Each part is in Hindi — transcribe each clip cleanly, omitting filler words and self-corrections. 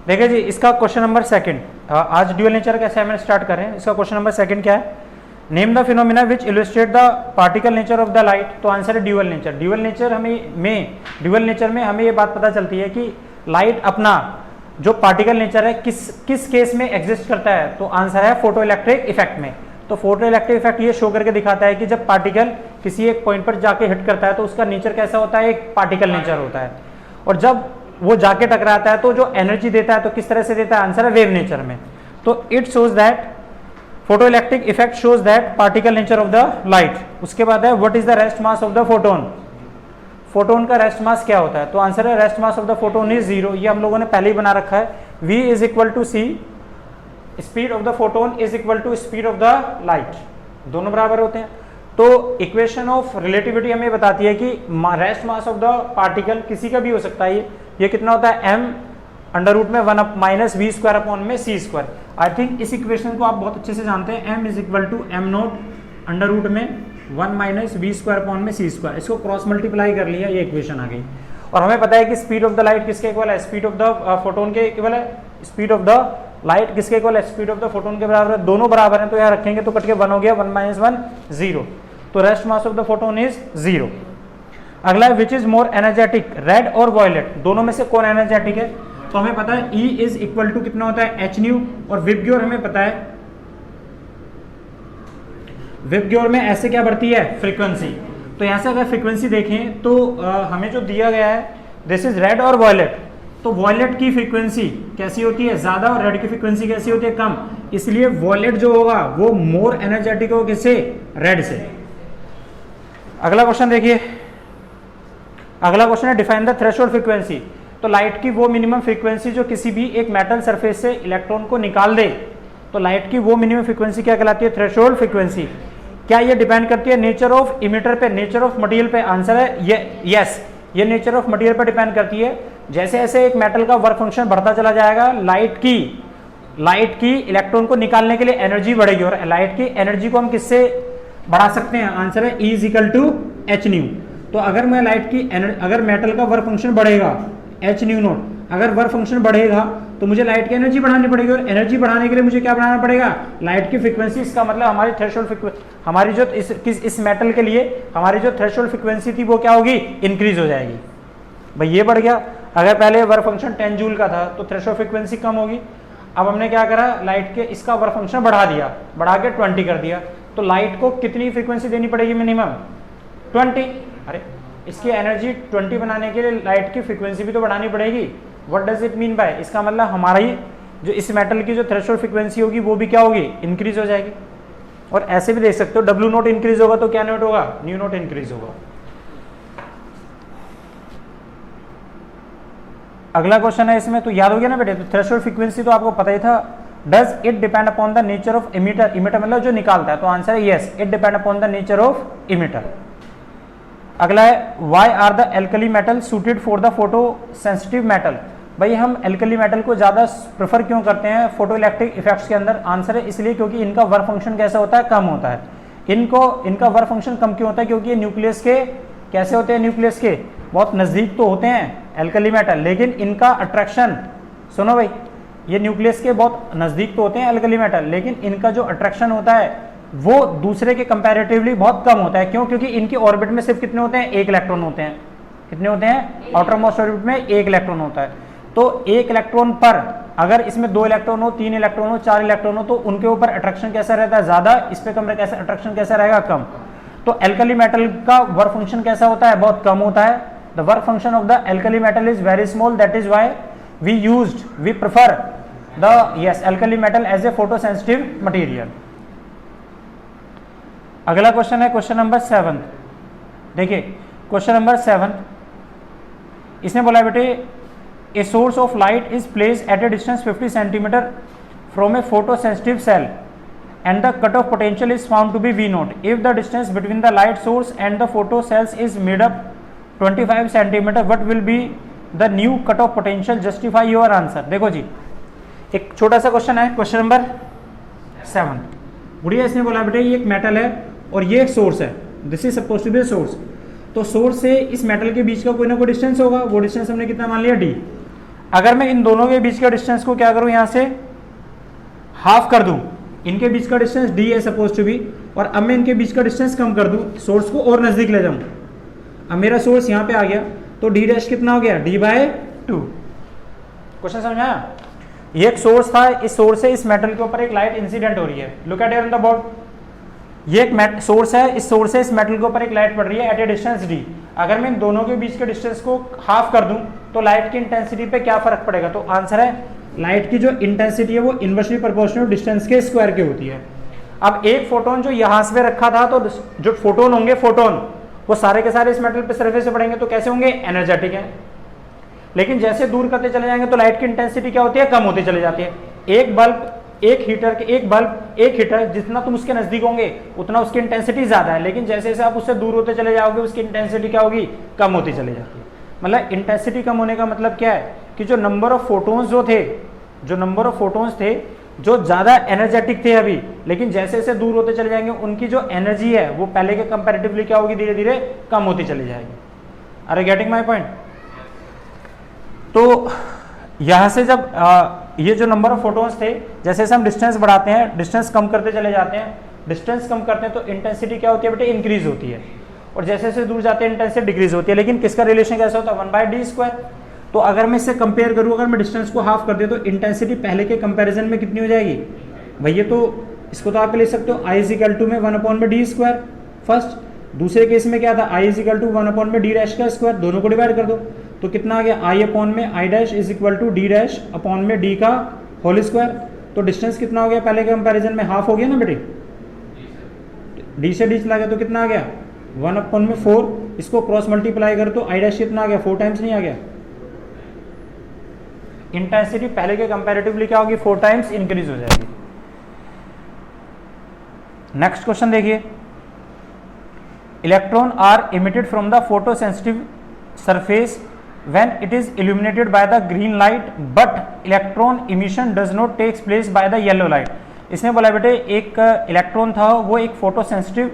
देखिए जी, इसका क्वेश्चन नंबर सेकंड, आज ड्यूअल नेचर का असाइनमेंट स्टार्ट कर रहे हैं। इसका क्वेश्चन नंबर सेकंड क्या है? Name the phenomena which illustrate the particle nature of the light. तो आंसर है ड्यूअल नेचर। ड्यूअल नेचर में हमें ये बात पता चलती है कि लाइट अपना जो पार्टिकल नेचर है किस केस में एग्जिस्ट करता है। तो आंसर है फोटो इलेक्ट्रिक इफेक्ट में। तो फोटो इलेक्ट्रिक इफेक्ट ये शो करके दिखाता है कि जब पार्टिकल किसी एक पॉइंट पर जाके हिट करता है तो उसका नेचर कैसा होता है, एक पार्टिकल नेचर होता है, और जब वो जाके टकराता है तो जो एनर्जी देता है तो किस तरह से देता है, आंसर है वेव नेचर में। तो it shows that photo electric effect shows that particle nature of the light. उसके बाद है what is the rest mass of the photon. Photon का रेस्ट मास क्या होता है? तो आंसर है rest mass of the photon is 0। ये हम लोगों ने पहले ही बना रखा है। v is equal to c, speed of the photon is equal to speed of the light, दोनों बराबर होते हैं। तो इक्वेशन ऑफ रिलेटिविटी हमें बताती है कि rest mass of the particle किसी का भी हो सकता है, ये कितना होता है, m अंडर रूट में 1 माइनस वी स्क्वायर अपॉन में सी स्क्वायर। आई थिंक इस इक्वेशन को आप बहुत अच्छे से जानते हैं। m is equal to m naught under root में 1 माइनस वी स्क्वायर अपॉन में सी स्क्वायर। इसको क्रॉस मल्टीप्लाई कर लिया, ये इक्वेशन आ गई। और हमें पता है कि स्पीड ऑफ द लाइट किसके इक्वल है, स्पीड ऑफ द फोटोन के इक्वल है। स्पीड ऑफ द लाइट किसके इक्वल है, स्पीड ऑफ द फोटोन के बराबर है। दोनों बराबर हैं तो यहाँ रखेंगे तो कट के 1 हो गया, 1 माइनस 1 0। तो rest mass of the photon is 0। अगला है which is more energetic, red और वॉयलेट, दोनों में से कौन एनर्जेटिक है? तो हमें पता है E इज इक्वल टू कितना होता है, एच न्यू। और विबग्योर हमें पता है, विबग्योर में ऐसे क्या बढ़ती है, फ्रीक्वेंसी। तो यहां से अगर फ्रीक्वेंसी देखें तो हमें जो दिया गया है दिस इज रेड और वॉयलेट। तो वॉयलेट की फ्रीक्वेंसी कैसी होती है, ज्यादा, और रेड की फ्रीक्वेंसी कैसी होती है, कम। इसलिए वॉयलेट जो होगा वो मोर एनर्जेटिक होगा किससे, रेड से। अगला क्वेश्चन देखिए, अगला क्वेश्चन है डिफाइन द थ्रेशोल्ड फ्रीक्वेंसी। तो लाइट की वो मिनिमम फ्रीक्वेंसी जो किसी भी एक मेटल सरफेस से इलेक्ट्रॉन को निकाल दे, तो लाइट की वो मिनिमम फ्रीक्वेंसी क्या कहलाती है, थ्रेशोल्ड फ्रीक्वेंसी। क्या ये डिपेंड करती है नेचर ऑफ इमिटर पे, नेचर ऑफ मटेरियल पे? आंसर है यस, ये नेचर ऑफ मटेरियल पर डिपेंड करती है। जैसे जैसे एक मेटल का वर्क फंक्शन बढ़ता चला जाएगा, लाइट की इलेक्ट्रॉन को निकालने के लिए एनर्जी बढ़ेगी। और लाइट की एनर्जी को हम किससे बढ़ा सकते हैं, आंसर है E is equal to h nu. तो अगर मैं अगर मेटल का वर्क फंक्शन बढ़ेगा एच न्यू नोट, अगर वर्क फंक्शन बढ़ेगा तो मुझे लाइट की एनर्जी बढ़ानी पड़ेगी, और एनर्जी बढ़ाने के लिए मुझे क्या बढ़ाना पड़ेगा, लाइट की फ्रीक्वेंसी। इसका मतलब हमारी थ्रेशोल्ड फ्रीक्वेंसी, हमारी जो इस मेटल के लिए हमारी जो थ्रेशोल्ड फ्रीक्वेंसी थी वो क्या होगी, इंक्रीज हो जाएगी। भाई ये बढ़ गया। अगर पहले वर्क फंक्शन 10 जूल का था तो थ्रेशोल्ड फ्रीक्वेंसी कम होगी। अब हमने क्या करा, लाइट के इसका वर्क फंक्शन बढ़ा दिया, बढ़ा के 20 कर दिया। तो लाइट को कितनी फ्रीक्वेंसी देनी पड़ेगी, मिनिमम 20। अरे इसकी एनर्जी 20 बनाने के लिए लाइट की फ्रीक्वेंसी भी तो बढ़ानी पड़ेगी। What does it mean by, इसका मतलब हमारी जो इस मेटल की जो थ्रेशोल्ड फ्रीक्वेंसी होगी वो भी क्या होगी, इंक्रीज हो जाएगी। और ऐसे भी देख सकते हो, डब्ल्यू नोट इंक्रीज होगा तो क्या नोट होगा, न्यू नोट इंक्रीज होगा। अगला क्वेश्चन है इसमें, तो याद हो गया ना बेटे, तो थ्रेशोल्ड फ्रीक्वेंसी तो आपको पता ही था। Does it depend upon the nature of emitter, emitter मतलब जो निकालता है, तो आंसर है yes, it depend upon the nature of emitter. अगला है why are the alkali metal suited for the photo sensitive metal. भाई हम एल्कली मेटल को ज़्यादा प्रेफर क्यों करते हैं फोटो इलेक्ट्रिक इफेक्ट्स के अंदर? आंसर है इसलिए क्योंकि इनका वर्क फंक्शन कैसा होता है, कम होता है। इनका वर्क फंक्शन कम क्यों होता है, क्योंकि ये न्यूक्लियस के कैसे होते हैं, न्यूक्लियस के बहुत नज़दीक तो होते हैं एल्कली मेटल, लेकिन इनका अट्रैक्शन, सुनो भाई, ये न्यूक्लियस के बहुत नज़दीक तो होते हैं एल्कली मेटल, लेकिन इनका जो अट्रैक्शन होता है वो दूसरे के कंपैरेटिवली बहुत कम होता है। क्यों? क्योंकि इनकी ऑर्बिट में सिर्फ कितने होते हैं, 1 इलेक्ट्रॉन होते हैं। कितने होते हैं, आउटर मोस्ट ऑर्बिट में 1 इलेक्ट्रॉन होता है। तो 1 इलेक्ट्रॉन पर अगर इसमें 2 इलेक्ट्रॉन हो, 3 इलेक्ट्रॉन हो, 4 इलेक्ट्रॉन हो, तो उनके ऊपर अट्रैक्शन कैसा रहता है, ज़्यादा। इस पे कम, कैसा अट्रैक्शन कैसा रहेगा, कम। तो एल्कली मेटल का वर्क फंक्शन कैसा होता है, बहुत कम होता है। The work function of the alkali metal is very small, that is why we prefer the alkali metal as a photo sensitive material. अगला क्वेश्चन है क्वेश्चन नंबर 7। देखिए क्वेश्चन नंबर 7, इसने बोला बेटे a source of light is placed at a distance 50 centimetre from a photo sensitive cell and the cutoff potential is found to be V naught. If the distance between the light source and the photo cells is made up 25 centimeter, what will be the new cutoff potential? Justify your answer. देखो जी, एक छोटा सा क्वेश्चन है, क्वेश्चन नंबर 7। बढ़िया, इसने बोला बेटे ये एक मेटल है और ये एक सोर्स है, this is suppose to be source. तो सोर्स से इस मेटल के बीच का कोई ना कोई डिस्टेंस होगा, वो डिस्टेंस हमने कितना मान लिया, D। अगर मैं इन दोनों के बीच का डिस्टेंस को क्या करूं, यहां से हाफ कर दूं, इनके बीच का डिस्टेंस d है सपोज टू बी, और अब मैं इनके बीच का डिस्टेंस कम कर दूं, सोर्स को और नजदीक ले जाऊं। अब मेरा सोर्स यहां पे आ गया, तो d डैश कितना हो गया, d/2। क्वेश्चन समझ आया? ये एक सोर्स था, इस सोर्स से इस मेटल के ऊपर एक लाइट इंसिडेंट हो रही है, look at here on the board. ये एक सोर्स है, इस सोर्स से इस मेटल के ऊपर एक लाइट पड़ रही है एट ए डिस्टेंस d। अगर मैं इन दोनों के बीच के डिस्टेंस को हाफ कर दूं तो लाइट की इंटेंसिटी पे क्या फर्क पड़ेगा? तो आंसर है लाइट की जो इंटेंसिटी है वो इनवर्सली प्रोपोर्शनल डिस्टेंस के स्क्वायर की होती है। अब एक फोटोन जो यहां से रखा था, तो जो फोटोन होंगे, फोटोन वो सारे के सारे इस मेटल पे सरफेस से पड़ेंगे, तो कैसे होंगे, एनर्जेटिक है। लेकिन जैसे दूर करते चले जाएंगे तो लाइट की इंटेंसिटी क्या होती है, कम होती चली जाती है। एक बल्ब, एक हीटर जितना तुम उसके नजदीक होंगे उतना उसकी इंटेंसिटी ज्यादा है, लेकिन जैसे जैसे आप उससे दूर होते चले जाओगे उसकी इंटेंसिटी क्या होगी, कम होती चली जाती है। मतलब इंटेंसिटी कम होने का मतलब क्या है कि जो नंबर ऑफ फोटोन्स थे जो ज्यादा एनर्जेटिक थे अभी, लेकिन जैसे जैसे दूर होते चले जाएंगे उनकी जो एनर्जी है वो पहले के कंपैरेटिवली क्या होगी, धीरे धीरे कम होती चली जाएगी। Are you getting my point? तो यहां से जब ये जो नंबर ऑफ फोटोन्स थे, जैसे जैसे हम डिस्टेंस बढ़ाते हैं, डिस्टेंस कम करते चले जाते हैं, डिस्टेंस कम करते हैं तो इंटेंसिटी क्या होती है बेटे, इंक्रीज होती है, और जैसे जैसे दूर जाते हैं इंटेंसिटी डिक्रीज होती है। लेकिन किसका रिलेशन कैसा होता है, 1/d²। तो अगर मैं इससे कंपेयर करूं, अगर मैं डिस्टेंस को हाफ कर दे तो इंटेंसिटी पहले के कंपैरिजन में कितनी हो जाएगी भैया? तो इसको तो आप ले सकते हो I = में 1/d²। फर्स्ट, दूसरे केस में क्या था, I = 1/d'², दोनों को डिवाइड कर दो तो कितना आ गया, I/d'(d')/d²। तो डिस्टेंस कितना हो गया पहले के कंपैरिजन में, हाफ हो गया ना बेटे, d से d चला गया तो कितना आ गया, 1/4। इसको क्रॉस मल्टीप्लाई कर तो I' कितना आ गया, 4 टाइम्स नहीं आ गया? इंटेंसिटी पहले के कंपैरेटिवली क्या होगी, 4 टाइम्स इंक्रीज हो जाएगी। नेक्स्ट क्वेश्चन देखिए, electron are emitted from the photo sensitive surface when it is illuminated by the green light but electron emission does not takes place by the yellow light। इसने बोला बेटे एक इलेक्ट्रॉन था, वो एक फोटो सेंसिटिव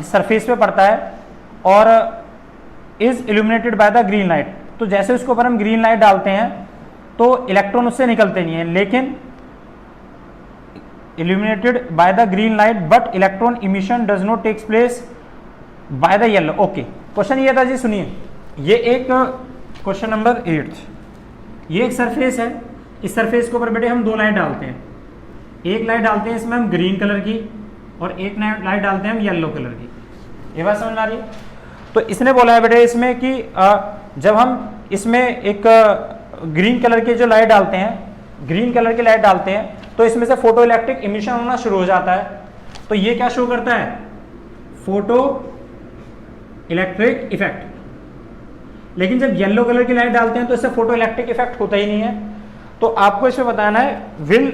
सरफेस पे पड़ता है और is illuminated by the green light. तो जैसे उसके ऊपर हम ग्रीन लाइट डालते हैं तो इलेक्ट्रॉन उससे निकलते नहीं है, लेकिन illuminated by the green light but electron emission does not takes place by the yellow. Okay, question ये था जी, सुनिए, ये एक क्वेश्चन नंबर 8, ये एक सरफेस है, इस सरफेस के ऊपर बेटे हम 2 लाइट डालते हैं, एक लाइट डालते हैं इसमें हम ग्रीन कलर की और एक लाइट डालते हैं हम येलो कलर की। ये बात समझ आ रही है? तो इसने बोला है बेटे इसमें कि जब हम इसमें एक ग्रीन कलर की जो लाइट डालते हैं, ग्रीन कलर की लाइट डालते हैं तो इसमें से फोटो इलेक्ट्रिक इमिशन होना शुरू हो जाता है। तो ये क्या शो करता है, फोटो इलेक्ट्रिक इफेक्ट। लेकिन जब येलो कलर की लाइट डालते हैं तो इससे फोटो इलेक्ट्रिक इफेक्ट होता ही नहीं है। तो आपको इसमें बताना है, will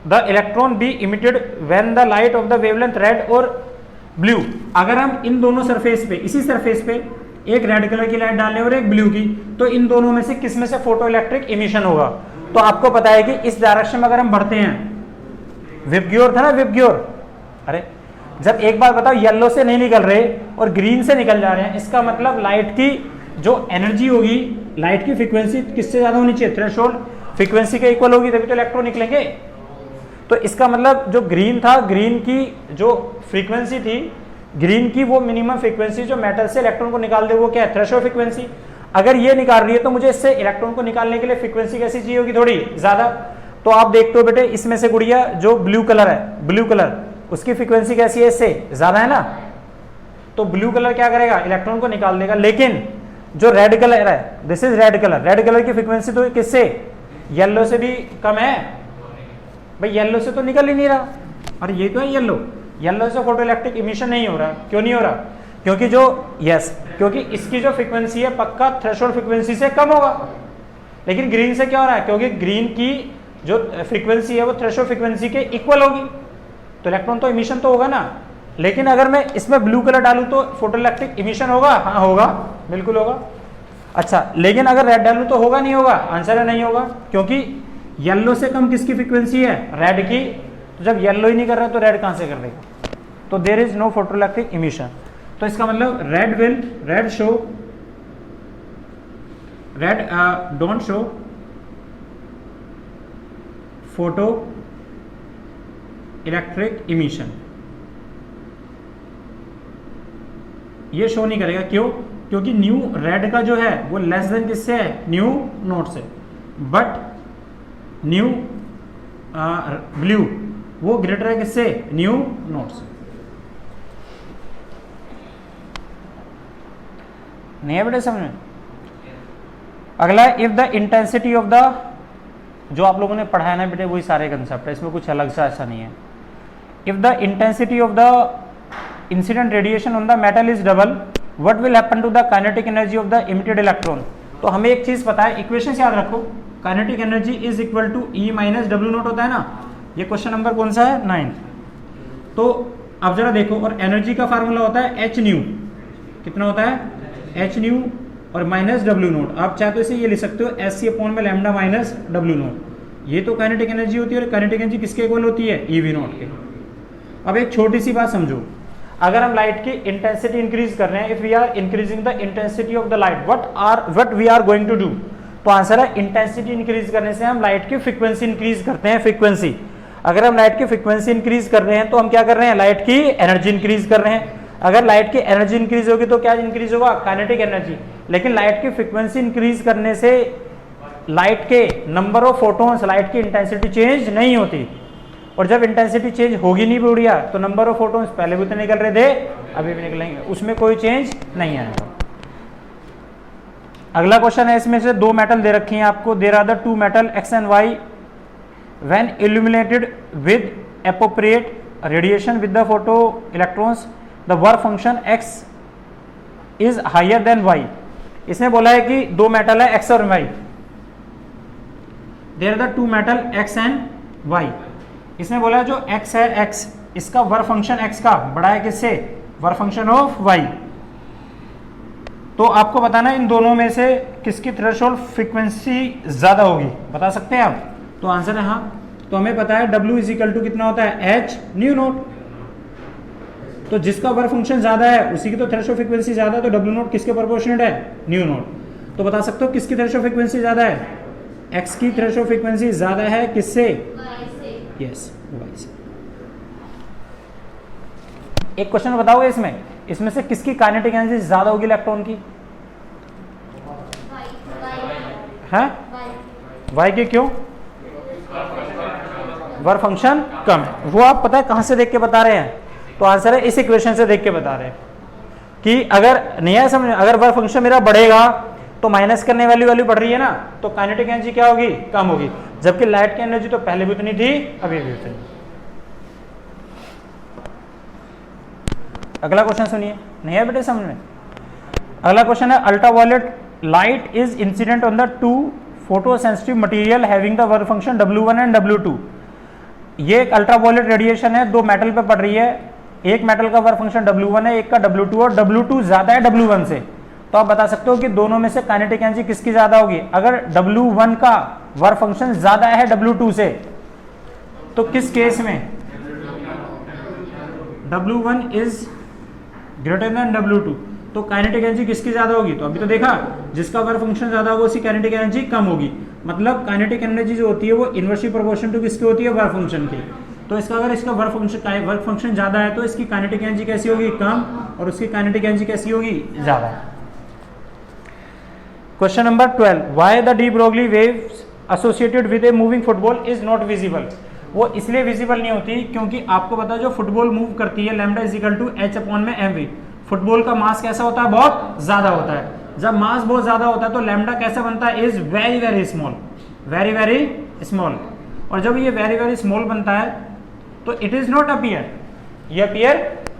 the electron be emitted when the light of the wavelength red और ब्लू। अगर हम इन दोनों सरफेस पे, इसी सरफेस पे एक रेड कलर की लाइट डालें और एक ब्लू की, तो इन दोनों में से किस में से फोटो इलेक्ट्रिक इमिशन होगा? तो आपको पता है कि इस डायरेक्शन में अगर हम बढ़ते हैं, विबग्योर था ना, विबग्योर, अरे जब एक बार बताओ येलो से नहीं निकल रहे और ग्रीन से निकल जा रहे हैं, इसका मतलब लाइट की जो एनर्जी होगी, लाइट की फ्रीक्वेंसी किससे ज्यादा होनी चाहिए, थ्रेशोल्ड फ्रीक्वेंसी के इक्वल होगी, तभी तो इलेक्ट्रॉन निकलेंगे। तो इसका मतलब जो ग्रीन था, ग्रीन की जो फ्रीक्वेंसी थी, ग्रीन की वो मिनिमम फ्रीक्वेंसी जो मेटल से इलेक्ट्रॉन को निकाल दे वो क्या है, थ्रेशोल्ड फ्रीक्वेंसी। अगर ये निकाल रही है तो मुझे इससे इलेक्ट्रॉन को निकालने के लिए फ्रीक्वेंसी कैसी चाहिए होगी, थोड़ी ज्यादा। तो आप देखते हो बेटे इसमें से गुड़िया जो ब्लू कलर है, ब्लू कलर, उसकी फ्रीक्वेंसी कैसी है, इससे ज्यादा है ना। तो ब्लू कलर क्या करेगा, इलेक्ट्रॉन को निकाल देगा। लेकिन जो रेड कलर है, this is red colour, red colour की फ्रीक्वेंसी तो किससे, येलो से भी कम है भाई, येलो से तो निकल ही नहीं रहा। और ये तो है येलो, येलो से फोटो इलेक्ट्रिक इमिशन नहीं हो रहा। क्यों नहीं हो रहा? क्योंकि जो क्योंकि इसकी जो फ्रीक्वेंसी है पक्का थ्रेशोल्ड फ्रीक्वेंसी से कम होगा। लेकिन ग्रीन से क्या हो रहा है, क्योंकि ग्रीन की जो फ्रीक्वेंसी है वो थ्रेशोल्ड फ्रीक्वेंसी के इक्वल होगी, तो इलेक्ट्रॉन तो इमिशन तो होगा ना। लेकिन अगर मैं इसमें ब्लू कलर डालूं तो फोटो इलेक्ट्रिक इमिशन होगा? हाँ होगा, बिल्कुल होगा। अच्छा, लेकिन अगर रेड डालूं तो होगा नहीं होगा? आंसर है नहीं होगा, क्योंकि येलो से कम किसकी फ्रीक्वेंसी है, रेड की। तो जब येलो ही नहीं कर रहा तो रेड कहां से कर देगा? तो there is no photo electric emission. तो इसका मतलब red show red don't show photo electric emission, ये शो नहीं करेगा। क्यों? क्योंकि न्यू रेड का जो है वो लेस देन किससे है? न्यू नोट से। बट न्यू ब्लू वो ग्रेटर है किससे? न्यू नोट से। नहीं है बेटे समझ में? अगला, if the intensity of the, जो आप लोगों ने पढ़ाया ना बेटे वही सारे कंसेप्ट है, इसमें कुछ अलग सा ऐसा नहीं है। If the intensity of the incident radiation on the metal is double, what will happen to the kinetic energy of the emitted electron. तो हमें एक चीज पता है, इक्वेशन याद रखो, kinetic energy is equal to E minus W naught होता है ना। ये क्वेश्चन नंबर कौन सा है? 9। तो अब जरा देखो, और एनर्जी का फार्मूला होता है एच न्यू। कितना होता है? एच न्यू और माइनस डब्ल्यू नोट। आप चाहे तो इसे ये लिख सकते हो एस सी अपॉन में लैम्डा माइनस डब्ल्यू नोट। ये तो काइनेटिक एनर्जी होती है, और काइनेटिक एनर्जी किसके इक्वल होती है? ई वी नोट के। अब एक छोटी सी बात समझो, अगर हम लाइट की इंटेंसिटी इंक्रीज कर रहे हैं, if we are increasing the intensity of the light, what we are going to do. तो आंसर है इंटेंसिटी इंक्रीज करने से हम लाइट की फ्रीक्वेंसी इंक्रीज करते हैं। फ्रीक्वेंसी, अगर हम लाइट की फ्रीक्वेंसी इंक्रीज कर रहे हैं तो हम क्या कर रहे हैं? लाइट की एनर्जी इंक्रीज कर रहे हैं। अगर लाइट की एनर्जी इंक्रीज होगी तो क्या इंक्रीज होगा? Kinetic energy. लेकिन लाइट की फ्रीक्वेंसी इंक्रीज करने से लाइट के नंबर ऑफ फोटोन्स, लाइट की इंटेंसिटी चेंज नहीं होती। और जब इंटेंसिटी चेंज होगी नहीं बुढ़िया, तो नंबर ऑफ फोटोन्स पहले भी तो निकल रहे थे, अभी भी निकलेंगे, उसमें कोई चेंज नहीं आएगा। अगला क्वेश्चन है, इसमें से दो मेटल दे रखी हैं आपको, there are the two metal x and y when illuminated with appropriate radiation with the photo electrons the work function x is higher than y। इसने बोला है कि दो मेटल है x और y, there are the two metal x and y। इसने बोला है जो x है, x इसका वर्क फंक्शन x का बड़ा है किससे? Work function of y। तो आपको बताना इन दोनों में से किसकी थ्रेशोल्ड फ्रीक्वेंसी ज्यादा होगी, बता सकते हैं आप? तो आंसर है हाँ। तो हमें पता है W इज इक्वल टू कितना होता है? h nu note. तो जिसका वर्क फंक्शन ज्यादा है उसी की तो थ्रेशोल्ड फ्रीक्वेंसी ज्यादा है, तो W नोट किसके प्रोपोर्शनेट है? New note. तो बता सकते हो किसकी थ्रेशोल्ड फ्रीक्वेंसी ज्यादा है? x की थ्रेशोल्ड फ्रीक्वेंसी ज्यादा है किससे? यस, y से। एक क्वेश्चन बताओगे इसमें से किसकी काइनेटिक एनर्जी ज्यादा होगी इलेक्ट्रॉन की? है y की। क्यों? वर्क फंक्शन कम है। वो आप पता है कहां से देख के बता रहे हैं? तो आंसर है इस इक्वेशन से देख के बता रहे हैं कि अगर नहीं है समझ, अगर वर्क फंक्शन मेरा बढ़ेगा तो माइनस करने वाली वैल्यू बढ़ रही है ना, तो काइनेटिक एनर्जी क्या होगी? कम होगी। जबकि लाइट की एनर्जी तो पहले भी उतनी थी, अभी भी उतनी। अगला क्वेश्चन सुनिए, नहीं है बेटे समझ में? अगला क्वेश्चन है, ultraviolet light is incident on the two photo sensitive material having the work function W1 and W2। ये एक अल्ट्रावायलेट रेडिएशन है, दो मेटल पे पड़ रही है। एक मेटल का वर्क फंक्शन W1 है, एक का W2, और W2 ज्यादा है W1 से। तो आप बता सकते हो कि दोनों में से काइनेटिक एनर्जी किसकी ज्यादा होगी? अगर W1 का वर्क फंक्शन ज्यादा है W2 से, तो किस केस में W1 is greater than W2, तो काइनेटिक एनर्जी किसकी ज्यादा होगी? तो अभी तो देखा, जिसका वर्क फंक्शन ज्यादा होगा उसकी काइनेटिक एनर्जी कम होगी। मतलब काइनेटिक एनर्जी जो होती है वो इनवर्सली प्रोपोर्शनल टू किसकी होती है? वर्क फंक्शन की। तो इसका अगर इसका वर्क फंक्शन ज्यादा है तो इसकी काइनेटिक एनर्जी कैसी होगी? कम, और उसकी काइनेटिक एनर्जी कैसी होगी? ज्यादा। Question number 12, why the de Broglie waves associated with a moving football is not visible. वो इसलिए विजिबल नहीं होती क्योंकि आपको पता है जो फुटबॉल मूव करती है, lambda is equal to h upon में mv। फुटबॉल का मास कैसा होता है? बहुत ज्यादा होता है। जब मास बहुत ज्यादा होता है तो लैम्डा कैसा बनता है? Is very very small, very very small. और जब ये वेरी वेरी स्मॉल बनता है तो इट इज नॉट अपीयर, ये अपीयर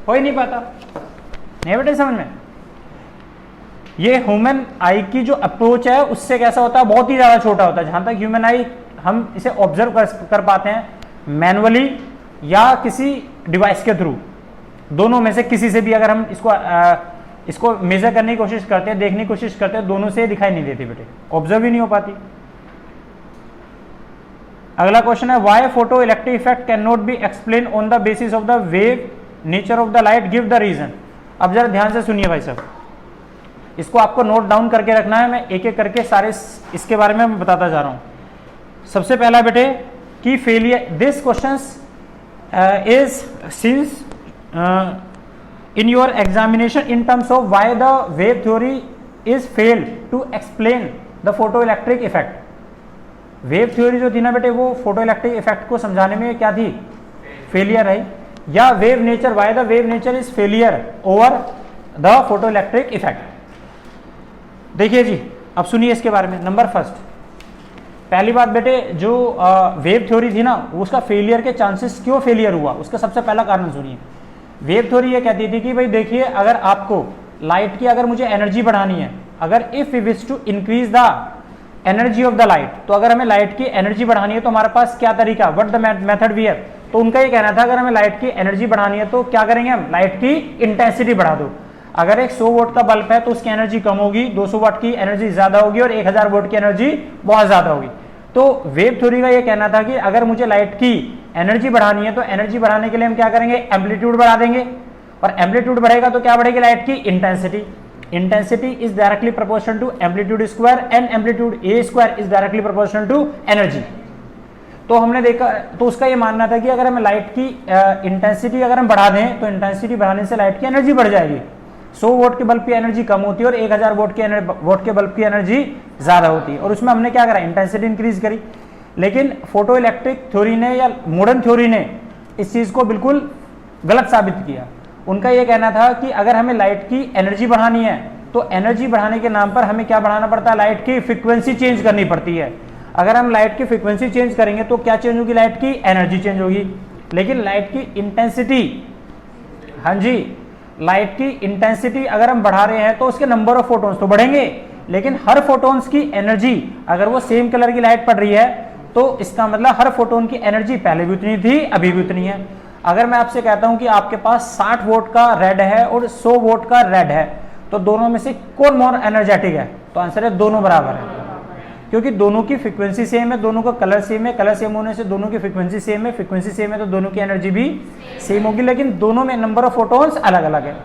हो ही नहीं पाता। नहीं बेटे समझ में? ये ह्यूमन आई की जो अप्रोच है उससे कैसा होता है? बहुत ही ज्यादा छोटा होता है। जहां तक ह्यूमन आई हम इसे ऑब्जर्व कर पाते हैं मैनुअली या किसी डिवाइस के थ्रू, दोनों में से किसी से भी अगर हम इसको मेजर करने की कोशिश करते हैं, देखने की कोशिश करते हैं, दोनों से दिखाई नहीं देती बेटे, ऑब्जर्व ही नहीं हो पाती। अगला क्वेश्चन है, why photo electric effect can not be explain on the basis of the wave nature of the light, give the reason. अब जरा ध्यान से सुनिए भाई साहब, इसको आपको नोट डाउन करके रखना है, मैं एक एक करके सारे इसके बारे में बताता जा रहा हूं। सबसे पहला बेटे कि failure, this questions is since in your examination in terms of why the wave theory is failed to explain the photoelectric effect। Wave theory जो थी ना बेटे वो फोटोइलेक्ट्रिक इफेक्ट को समझाने में क्या थी, फेलियर है, या wave nature, why the wave nature is failure over the photoelectric effect. देखिए जी अब सुनिए इसके बारे में। नंबर फर्स्ट, पहली बात बेटे जो वेव थ्योरी थी ना उसका फेलियर के चांसेस क्यों फेलियर हुआ, उसका सबसे पहला कारण सुनिए। वेव थ्योरी ये कहती थी कि भाई देखिए अगर आपको लाइट की अगर मुझे एनर्जी बढ़ानी है, अगर if we wish to increase the energy of the light, तो अगर हमें लाइट की एनर्जी बढ़ानी है तो हमारे पास क्या तरीका, what the method we have. तो उनका ये कहना था अगर हमें लाइट की एनर्जी बढ़ानी है तो क्या करेंगे हम, लाइट की इंटेंसिटी बढ़ा दो। अगर एक 100 वोट का बल्ब है तो उसकी एनर्जी कम होगी, 200 वाट की एनर्जी ज्यादा होगी और 1000 वोट की एनर्जी बहुत ज्यादा होगी। तो वेव थ्योरी का ये कहना था कि अगर मुझे लाइट की एनर्जी बढ़ानी है तो एनर्जी बढ़ाने के लिए हम क्या करेंगे, एम्पलीट्यूड बढ़ा देंगे, और एम्पलीट्यूड बढ़ेगा तो क्या बढ़ेगी, लाइट की intensity. Intensity is directly proportional to amplitude square and amplitude a square is directly proportional to energy. तो हमने देखा, तो उसका ये मानना था कि अगर हमें लाइट की इंटेंसिटी अगर हम बढ़ा दें तो इंटेंसिटी बढ़ाने से लाइट की एनर्जी बढ़ जाएगी। 100 वोट के बल्ब की एनर्जी कम होती है और 1000 वोट के बल्ब की एनर्जी ज्यादा होती है, और उसमें हमने क्या करा, इंटेंसिटी इंक्रीज करी। लेकिन फोटो इलेक्ट्रिक थ्योरी ने या मॉडर्न थ्योरी ने इस चीज को बिल्कुल गलत साबित किया। उनका यह कहना था कि अगर हमें लाइट की एनर्जी बढ़ानी है तो एनर्जी बढ़ाने के नाम पर हमें क्या बढ़ाना पड़ता है, लाइट की फ्रीक्वेंसी चेंज करनी पड़ती है। अगर हम लाइट की फ्रीक्वेंसी चेंज करेंगे तो क्या चेंज होगी, लाइट की एनर्जी चेंज होगी। लेकिन लाइट की इंटेंसिटी, हाँ जी, लाइट की इंटेंसिटी अगर हम बढ़ा रहे हैं तो उसके नंबर ऑफ फोटॉन्स तो बढ़ेंगे, लेकिन हर फोटॉन्स की एनर्जी, अगर वो सेम कलर की लाइट पड़ रही है तो इसका मतलब हर फोटोन की एनर्जी पहले भी उतनी थी अभी भी उतनी है। अगर मैं आपसे कहता हूं कि आपके पास 60 वोट का रेड है और 100 वोट का रेड है तो दोनों में से कौन मोर एनर्जेटिक है, तो आंसर है दोनों बराबर है, क्योंकि दोनों की फ्रीक्वेंसी सेम है, दोनों का कलर सेम है, कलर सेम होने से दोनों की फ्रीक्वेंसी सेम है, फ्रीक्वेंसी सेम है तो दोनों की एनर्जी भी सेम होगी, लेकिन दोनों में नंबर ऑफ फोटोन्स अलग अलग है।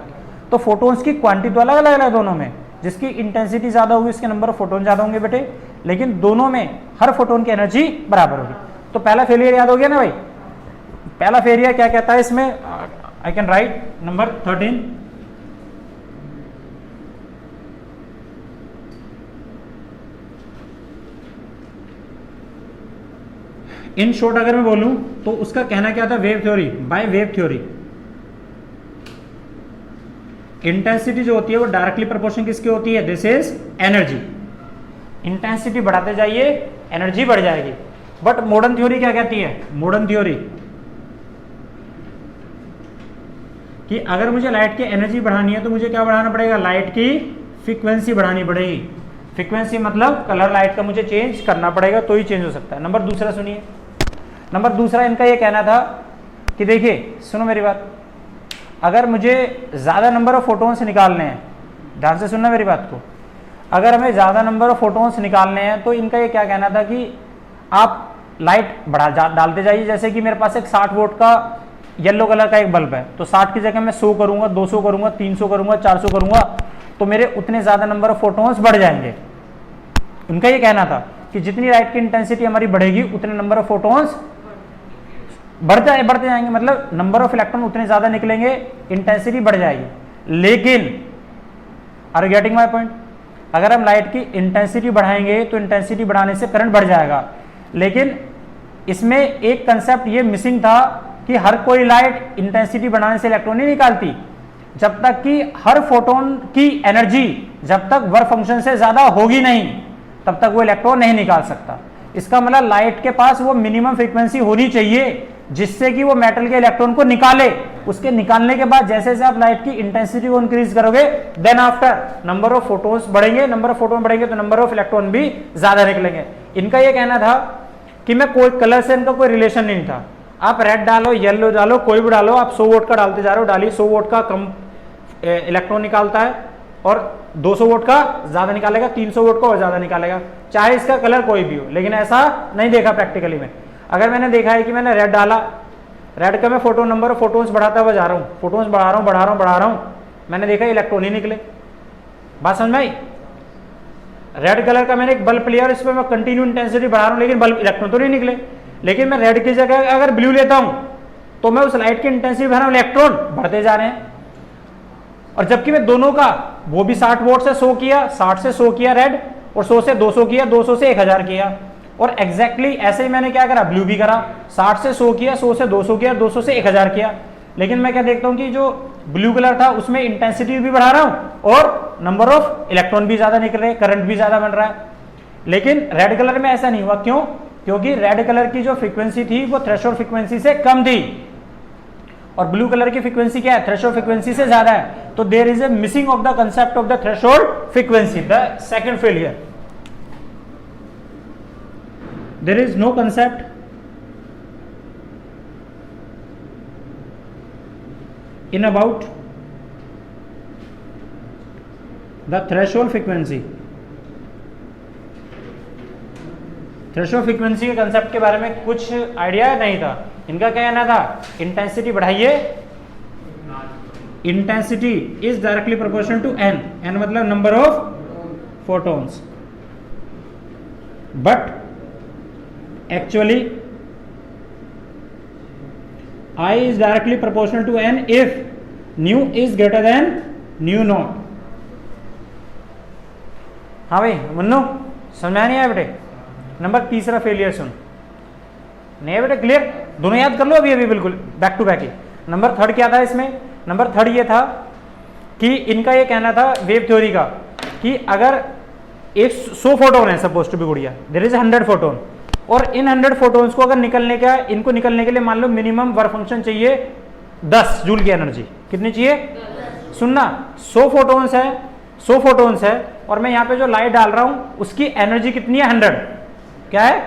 तो फोटोन्स की क्वांटिटी तो अलग अलग है दोनों में, जिसकी इंटेंसिटी ज्यादा होगी उसके नंबर ऑफ फोटोन ज्यादा होंगे बेटे, लेकिन दोनों में हर फोटोन की एनर्जी बराबर होगी। तो पहला फेलियर याद हो गया ना भाई। पहला फेलियर क्या कहता है इसमें, I can write number 13, in short अगर मैं बोलूं तो उसका कहना क्या था, wave theory, by wave theory intensity जो होती है वो डायरेक्टली प्रोपोर्शन किसकी होती है, दिस इज एनर्जी। इंटेंसिटी बढ़ाते जाइए एनर्जी बढ़ जाएगी। बट मॉडर्न थ्योरी क्या कहती है, मॉडर्न थ्योरी कि अगर मुझे लाइट की एनर्जी बढ़ानी है तो मुझे क्या बढ़ाना पड़ेगा, लाइट की फ्रीक्वेंसी बढ़ानी पड़ेगी। फ्रीक्वेंसी मतलब कलर लाइट का मुझे चेंज करना पड़ेगा तो ही चेंज हो सकता है। नंबर दूसरा सुनिए, नंबर दूसरा इनका ये कहना था कि देखिए सुनो मेरी बात, अगर मुझे ज्यादा नंबर ऑफ फोटोन्स निकालने हैं, ध्यान से सुनना मेरी बात को, अगर हमें ज्यादा नंबर ऑफ फोटोन्स निकालने हैं तो इनका ये क्या कहना था कि आप लाइट बढ़ा डालते जाइए। जैसे कि मेरे पास एक 60 वोट का येलो कलर का एक बल्ब है, तो 60 की जगह मैं 100 करूंगा, 200 करूंगा, 300 करूंगा, 400 करूंगा, तो मेरे उतने ज्यादा नंबर ऑफ फोटोन्स बढ़ जाएंगे। उनका ये कहना था कि जितनी लाइट की इंटेंसिटी हमारी बढ़ेगी उतने नंबर ऑफ फोटोन्स बढ़ते जाएंगे, मतलब नंबर ऑफ इलेक्ट्रॉन उतने ज्यादा निकलेंगे, इंटेंसिटी बढ़ जाएगी। लेकिन are you getting my point, अगर हम लाइट की इंटेंसिटी बढ़ाएंगे तो इंटेंसिटी बढ़ाने से करंट बढ़ जाएगा, लेकिन इसमें एक कंसेप्ट ये मिसिंग था कि हर कोई लाइट इंटेंसिटी बढ़ाने से इलेक्ट्रॉन नहीं निकालती। जब तक कि हर फोटोन की एनर्जी जब तक वर्क फंक्शन से ज्यादा होगी नहीं तब तक वो इलेक्ट्रॉन नहीं निकाल सकता। इसका मतलब लाइट के पास वो मिनिमम फ्रीक्वेंसी होनी चाहिए जिससे कि वो मेटल के इलेक्ट्रॉन को निकाले। उसके निकालने के बाद जैसे जैसे आप लाइट की इंटेंसिटी को इंक्रीज करोगे then after number of photons बढ़ेंगे, नंबर ऑफ फोटोन बढ़ेंगे तो नंबर ऑफ इलेक्ट्रॉन भी ज्यादा निकलेंगे। इनका ये कहना था कि मैं कोई कलर से इनका कोई रिलेशन नहीं था, आप रेड डालो, येलो डालो, कोई भी डालो, आप 100 वोट का डालते जा रहे हो, डालिए 100 वोट का कम इलेक्ट्रॉन निकालता है और 200 वोट का ज्यादा निकालेगा, 300 वोट का और ज्यादा निकालेगा, चाहे इसका कलर कोई भी हो। लेकिन ऐसा नहीं देखा प्रैक्टिकली में। अगर मैंने देखा है कि मैंने रेड डाला, रेड का मैं फोटो नंबर ऑफ फोटोन्स बढ़ाता हुआ जा रहा हूँ, फोटोन्स बढ़ा रहा हूँ, मैंने देखा इलेक्ट्रॉन ही निकले। बात समझ में आई? रेड कलर का मैंने एक बल्ब लिया और इस पर मैं कंटिन्यू इंटेंसिटी बढ़ा रहा हूं, लेकिन बल्ब इलेक्ट्रॉन तो नहीं निकले। लेकिन मैं रेड की जगह अगर ब्लू लेता हूं तो मैं उस लाइट की इंटेंसिटी बढ़ा रहा हूं, इलेक्ट्रॉन बढ़ते जा रहे हैं। और जबकि मैं दोनों का, वो भी 60 वोल्ट से 100 किया, 60 से 100 किया रेड, और 100 से 200 किया, 200 से 1000 किया। और एग्जैक्टली ऐसे ही मैंने क्या करा, ब्लू भी करा, 60 से 100 किया, 100 से 200 किया, 200 से 1000 किया। लेकिन मैं क्या देखता हूं कि जो ब्लू कलर था उसमें इंटेंसिटी भी बढ़ा रहा हूं और नंबर ऑफ इलेक्ट्रॉन भी ज्यादा निकल रहे, करंट भी ज्यादा बन रहा है। लेकिन रेड कलर में ऐसा नहीं हुआ। क्यों? क्योंकि रेड कलर की जो फ्रीक्वेंसी थी वो थ्रेशोल्ड फ्रीक्वेंसी से कम थी और ब्लू कलर की फ्रीक्वेंसी क्या है, थ्रेशोल्ड फ्रीक्वेंसी से ज्यादा है। तो there is a missing of the concept of the threshold frequency, the second failure. There is no concept in about the threshold frequency। Threshold frequency के कंसेप्ट के बारे में कुछ आइडिया नहीं था। इनका क्या कहना था, इंटेंसिटी बढ़ाइए, intensity is directly proportional to n, n मतलब number of photons, but actually I is directly proportional to n if nu is greater than nu naught। हाँ भाई मुन्नो, समझा नहीं आया बेटे? नंबर तीसरा फेलियर सुन, नहीं है बेटे? क्लियर? दोनों याद कर लो अभी अभी, बिल्कुल बैक टू बैक ही। नंबर थर्ड क्या था इसमें? नंबर थर्ड ये था कि इनका ये कहना था वेव थ्योरी का कि अगर एक 100 फोटोन है सपोज टू बी गुड़िया, देयर इज 100 फोटोन, और इन 100 फोटोन्स को अगर निकलने का, इनको निकलने के लिए मान लो मिनिमम वर्क फंक्शन चाहिए 10 जूल की एनर्जी। कितनी चाहिए? सुनना, 100 फोटोन्स है, 100 फोटोन्स है, और मैं यहाँ पे जो लाइट डाल रहा हूं उसकी एनर्जी कितनी है? 100। क्या है?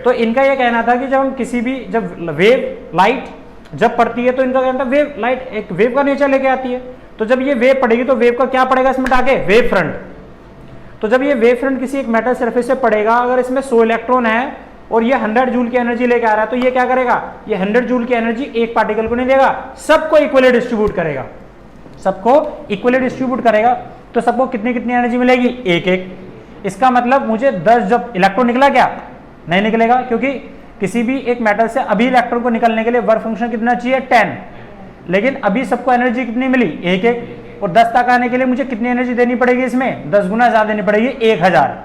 तो इनका यह कहना था कि जब हम किसी भी, जब वेव लाइट जब पड़ती है तो इनका कहना था वेव लाइट एक वेव का नेचर लेके आती है। तो जब ये वेव पड़ेगी तो वेव का क्या पड़ेगा इसमें आगे? Wave front. तो जब ये वेव फ्रंट किसी एक मेटल सरफेस से पड़ेगा, अगर इसमें 100 इलेक्ट्रॉन है और ये 100 जूल की एनर्जी लेके आ रहा है, तो ये क्या करेगा, ये 100 जूल की एनर्जी एक पार्टिकल को नहीं देगा, सबको इक्वली डिस्ट्रीब्यूट करेगा, सबको इक्वली डिस्ट्रीब्यूट करेगा। तो सबको कितनी कितनी एनर्जी मिलेगी? एक एक। इसका मतलब मुझे 10 जब इलेक्ट्रॉन निकला, क्या नहीं निकलेगा, क्योंकि किसी भी एक मेटल से अभी इलेक्ट्रॉन को निकलने के लिए वर्क फंक्शन कितना चाहिए? 10। लेकिन अभी सबको एनर्जी कितनी मिली? एक एक। और 10 तक आने के लिए मुझे कितनी एनर्जी देनी पड़ेगी? इसमें 10 गुना ज्यादा देनी पड़ेगी, 1000।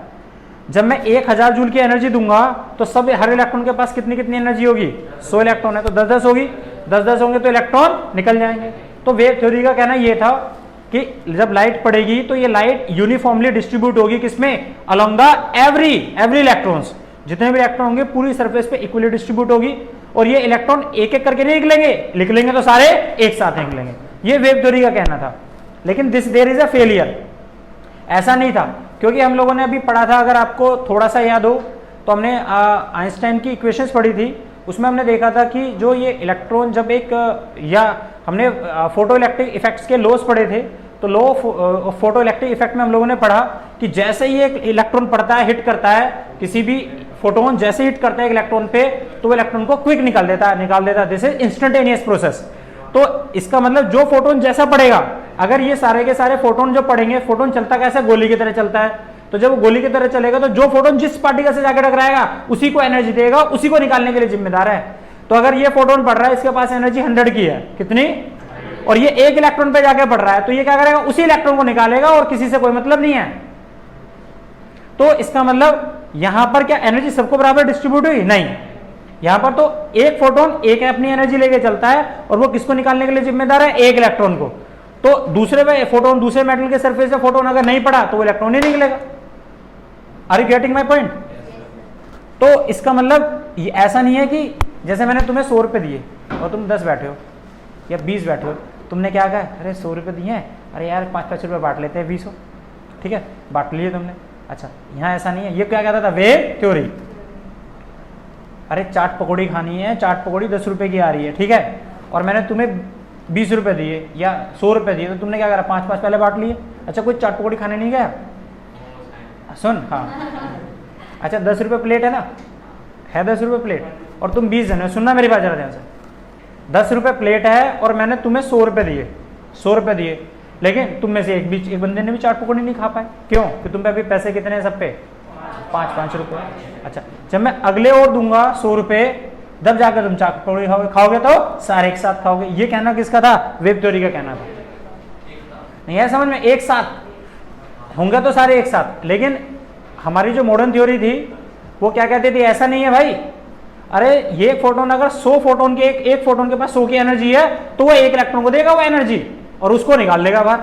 जब मैं 1000 जूल की एनर्जी दूंगा तो सब हर इलेक्ट्रॉन के पास कितनी कितनी एनर्जी होगी? 100 इलेक्ट्रॉन है तो 10 10 होगी, 10 10 होंगे तो इलेक्ट्रॉन निकल जाएंगे। तो वेव थ्योरी का कहना यह था कि जब लाइट पड़ेगी तो ये लाइट यूनिफॉर्मली डिस्ट्रीब्यूट होगी, किसमें? अलोंग द एवरी इलेक्ट्रॉन्स, जितने भी इलेक्ट्रॉन होंगे पूरी सरफेस पे इक्वली डिस्ट्रीब्यूट होगी, और ये इलेक्ट्रॉन एक एक करके नहीं निकलेंगे, निकलेंगे तो सारे एक साथ निकलेंगे। ये वेव थ्योरी का कहना था। लेकिन this there is a failure, ऐसा नहीं था, क्योंकि हम लोगों ने अभी पढ़ा था, अगर आपको थोड़ा सा याद हो तो हमने आइंस्टाइन की इक्वेशंस पढ़ी थी, उसमें हमने देखा था कि जो ये इलेक्ट्रॉन जब एक, या हमने फोटो इलेक्ट्रिक इफेक्ट्स के लॉस पढ़े थे, तो law of photo electric effect में हम लोगों ने पढ़ा कि जैसे ही एक इलेक्ट्रॉन पड़ता है, हिट करता है, किसी भी फोटोन जैसे हिट करता है एक इलेक्ट्रॉन पे, तो वो इलेक्ट्रॉन को क्विक निकाल देता है, दिस इज इंस्टेंटेनियस प्रोसेस। तो इसका मतलब जो फोटोन जैसा पड़ेगा, अगर ये सारे के सारे फोटोन जो पड़ेंगे, फोटोन चलता कैसे? गोली की तरह चलता है। तो जब वो गोली की तरह चलेगा तो जो फोटोन जिस पार्टिकल से जाकर टकराएगा उसी को एनर्जी देगा, उसी को निकालने के लिए जिम्मेदार है। तो अगर ये फोटोन पड़ रहा है, इसके पास एनर्जी 100 की है, कितनी? और ये एक इलेक्ट्रॉन पे जाके पड़ रहा है, तो ये क्या करेगा? उसी इलेक्ट्रॉन को निकालेगा और किसी से कोई मतलब नहीं है। तो इसका मतलब यहां पर क्या एनर्जी सबको बराबर डिस्ट्रीब्यूट हुई? नहीं, यहां पर तो एक फोटोन एक अपनी एनर्जी लेके चलता है, और वो किसको निकालने के लिए जिम्मेदार है? एक इलेक्ट्रॉन को। तो दूसरे पे फोटोन, दूसरे मेटल के सरफेस पे फोटोन अगर नहीं पड़ा तो वो इलेक्ट्रॉन ही निकलेगा। Are you getting my point? तो इसका मतलब ये ऐसा नहीं है कि जैसे मैंने तुम्हें 100 रुपए दिए और तुम 10 बैठे हो या 20 बैठे हो, तुमने क्या कहा? अरे 100 रुपए दिए हैं, अरे यार 5-5 रुपए बांट लेते हैं, 20 हो, ठीक है, बांट लिए तुमने। अच्छा, यहां ऐसा नहीं है। ये क्या कहता था? Wave theory. अरे चाट पकौड़ी खानी है, चाट पकौड़ी 10 रुपए की आ रही है, ठीक है, और मैंने तुम्हें 20 रुपए दिए या 100 रुपए दिए, तो तुमने क्या करा? 5-5 पहले बांट लिए। अच्छा, कोई चाट पकौड़ी खाने नहीं गया? सुन, हाँ, अच्छा 10 रुपए प्लेट है ना, है 10 रुपए प्लेट, और तुम 20 जन हो। सुनना मेरी बात जरा ध्यान से, 10 रुपए प्लेट है और मैंने तुम्हें 100 रुपए दिए, 100 रुपए दिए, लेकिन तुम में से एक बंदे ने भी चाट पकौड़ी नहीं खा पाए, क्यों? कि तुम पे अभी पैसे कितने हैं सब पे? 5-5 रुपए। अच्छा, जब मैं अगले और दूंगा 100 रुपए, तब जाकर तुम चाट पकौड़ी खाओगे तो सारे एक साथ खाओगे। ये कहना किसका था? वेब थ्योरी का कहना था। नहीं है समझ में? एक साथ होंगे तो सारे एक साथ। लेकिन हमारी जो मॉडर्न थ्योरी थी वो क्या कहती थी? ऐसा नहीं है भाई, अरे ये फोटोन, अगर 100 फोटोन के एक फोटोन के पास 100 की एनर्जी है तो वो एक इलेक्ट्रॉन को देगा वो एनर्जी और उसको निकाल लेगा बाहर।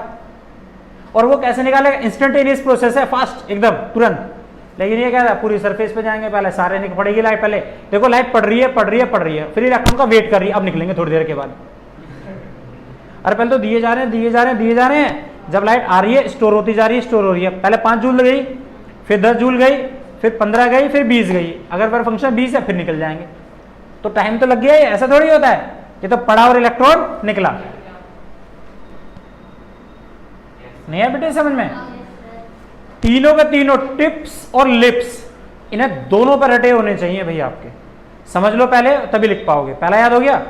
और वो कैसे निकालेगा? इंस्टेंटेनियस प्रोसेस है, फास्ट एकदम, तुरंत। लेकिन ये क्या है? पूरी सरफेस पे जाएंगे, पहले सारे निकल पड़ेगी लाइट। पहले देखो लाइट पड़ रही है, फिर इलेक्ट्रॉन का वेट कर रही है, अब निकलेंगे थोड़ी देर के बाद। अरे पहले तो दिए जा रहे हैं, जब लाइट आ रही है स्टोर होती जा रही है, पहले 5 जूल गई, फिर 10 जूल गई, फिर 15 गई, फिर 20 गई। अगर पर फंक्शन 20 है फिर निकल जाएंगे, तो टाइम तो लग गया। ऐसा थोड़ी होता है, ये तो पड़ा और इलेक्ट्रॉन निकला। नहीं है बेटे समझ में? तीनों के तीनों टिप्स और लिप्स, इन्हें दोनों पर रटे होने चाहिए भैया आपके। समझ लो पहले, तभी लिख पाओगे। पहला याद हो गया?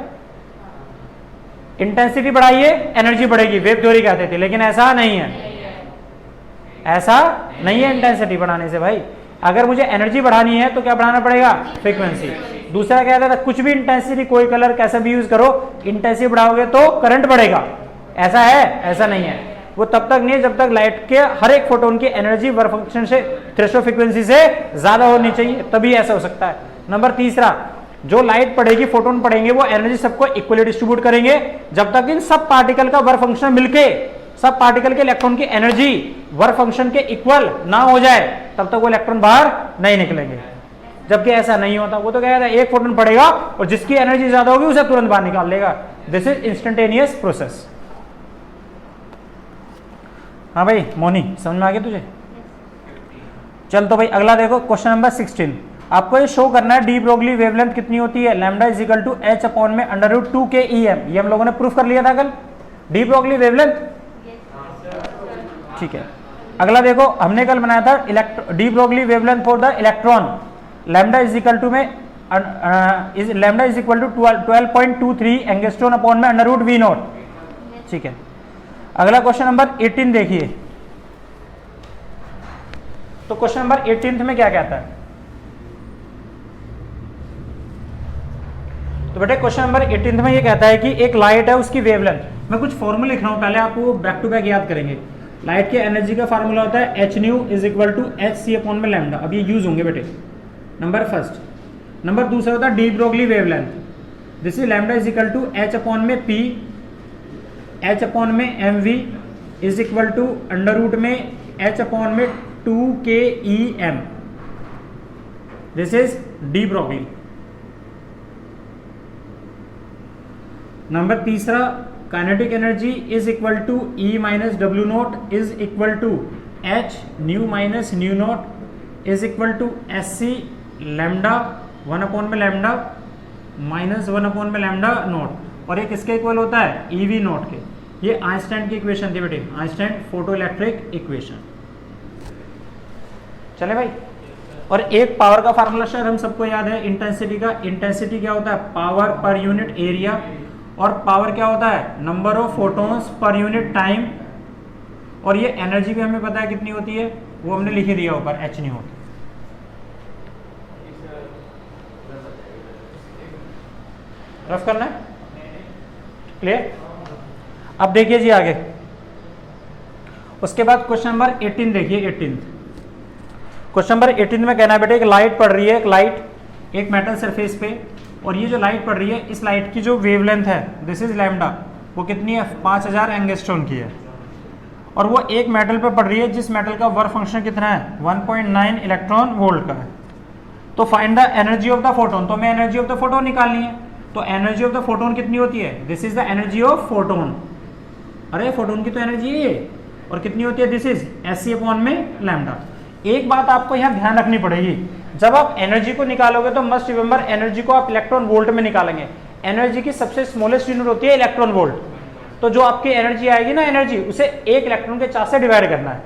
इंटेंसिटी बढ़ाइए एनर्जी बढ़ेगी, वेव थ्योरी कहते थे। लेकिन ऐसा नहीं है, इंटेंसिटी बढ़ाने से भाई। अगर मुझे एनर्जी बढ़ानी है तो क्या बढ़ाना पड़ेगा? फ्रीक्वेंसी। दूसरा क्या था? कुछ भी इंटेंसिटी, कोई कलर कैसा भी यूज करो, इंटेंसिटी बढ़ाओगे तो करंट बढ़ेगा। ऐसा है? ऐसा नहीं है। वो तब तक नहीं है जब तक लाइट के हर एक फोटोन की एनर्जी वर्क फंक्शन से, थ्रेशोल्ड फ्रीक्वेंसी से ज्यादा होनी चाहिए, तभी ऐसा हो सकता है। नंबर तीसरा, जो लाइट पड़ेगी, फोटोन पड़ेंगे, वो एनर्जी सबको इक्वली डिस्ट्रीब्यूट करेंगे। जब तक इन सब पार्टिकल का वर्क फंक्शन मिलके, सब पार्टिकल के इलेक्ट्रॉन की एनर्जी वर्क फंक्शन के इक्वल ना हो जाए, तब तक वो इलेक्ट्रॉन बाहर नहीं निकलेंगे। जबकि ऐसा नहीं होता, वो तो क्या कहता है? एक फोटोन पड़ेगा और जिसकी एनर्जी ज्यादा होगी उसे तुरंत बाहर निकाल लेगा। This is instantaneous process. हाँ भाई मोनी, समझ में आ गया तुझे? चल तो भाई अगला देखो, क्वेश्चन नंबर 16। आपको ये शो करना है डी ब्रोगली वेवलेंथ कितनी होती है? Lambda is equal to h upon में √2 के EM। ये हम लोगों ने प्रूफ कर लिया था कल, डी ब्रोगली वेवलेंथ। ठीक है, अगला देखो, हमने कल बनाया था de Broglie wavelength for the electron. Lambda is equal to में lambda is equal to 12.23 angstrom upon में √V0। ठीक है, अगला क्वेश्चन नंबर 18 देखिए। तो क्वेश्चन नंबर 18 में क्या कहता है? तो बेटे क्वेश्चन नंबर 18 में ये कहता है कि एक लाइट है, उसकी वेवलेंथ। मैं कुछ फॉर्मूला लिख रहा हूं, पहले आपको बैक टू बैक याद करेंगे। लाइट की एनर्जी का फार्मूला होता है h nu is equal to hc upon में लैम्डा। अब ये यूज होंगे बेटे, नंबर फर्स्ट। नंबर दूसरा होता है de Broglie wavelength. This is lambda is equal to h upon में p, h अपॉन में mv इज इक्वल टू √ में h अपॉन में 2 दिस इज डी ब्रोगली। नंबर तीसरा, kinetic energy is equal to E minus W naught is equal to h nu minus nu naught is equal to SC lambda 1 upon में लैम्डा माइनस 1 अपॉन में लैम्डा नॉट। और एक किसके इक्वल होता है? EV नॉट के। ये आइंस्टाइन की इक्वेशन थी बेटे, आइंस्टाइन फोटो इलेक्ट्रिक इक्वेशन। चले भाई, और एक पावर का फार्मूला शायद हम सबको याद है, इंटेंसिटी का। इंटेंसिटी क्या होता है? Power per unit area. और पावर क्या होता है? Number of photons per unit time. और ये एनर्जी भी हमें पता है कितनी होती है, वो हमने लिख दिया ऊपर, h न्यू। रफ करना है, क्लियर? अब देखिए जी आगे, उसके बाद क्वेश्चन नंबर 18 देखिए। 18 क्वेश्चन नंबर 18 में कहना है बेटे, एक लाइट पड़ रही है, एक लाइट एक मेटल सरफेस पे, और ये जो लाइट पड़ रही है, इस लाइट की जो वेवलेंथ है, दिस इज लैम्डा, वो कितनी है? 5000 एंगस्ट्रॉन की है। और वो एक मेटल पे पड़ रही है जिस मेटल का वर्क फंक्शन कितना है? 1.9 इलेक्ट्रॉन वोल्ट का है। तो find the energy of the photon. तो हमें एनर्जी ऑफ द फोटोन निकालनी है। तो एनर्जी ऑफ द फोटोन कितनी होती है? This is the energy of photon. अरे फोटोन की तो एनर्जी है, और कितनी होती है? दिस इज SC अपॉन में लैम्डा। एक बात आपको यहाँ ध्यान रखनी पड़ेगी, जब आप एनर्जी को निकालोगे तो मस्ट रिमेंबर, एनर्जी को आप इलेक्ट्रॉन वोल्ट में निकालेंगे। एनर्जी की सबसे स्मॉलेस्ट यूनिट होती है इलेक्ट्रॉन वोल्ट। तो जो आपकी एनर्जी आएगी ना, एनर्जी, उसे एक इलेक्ट्रॉन के चार्ज से डिवाइड करना है।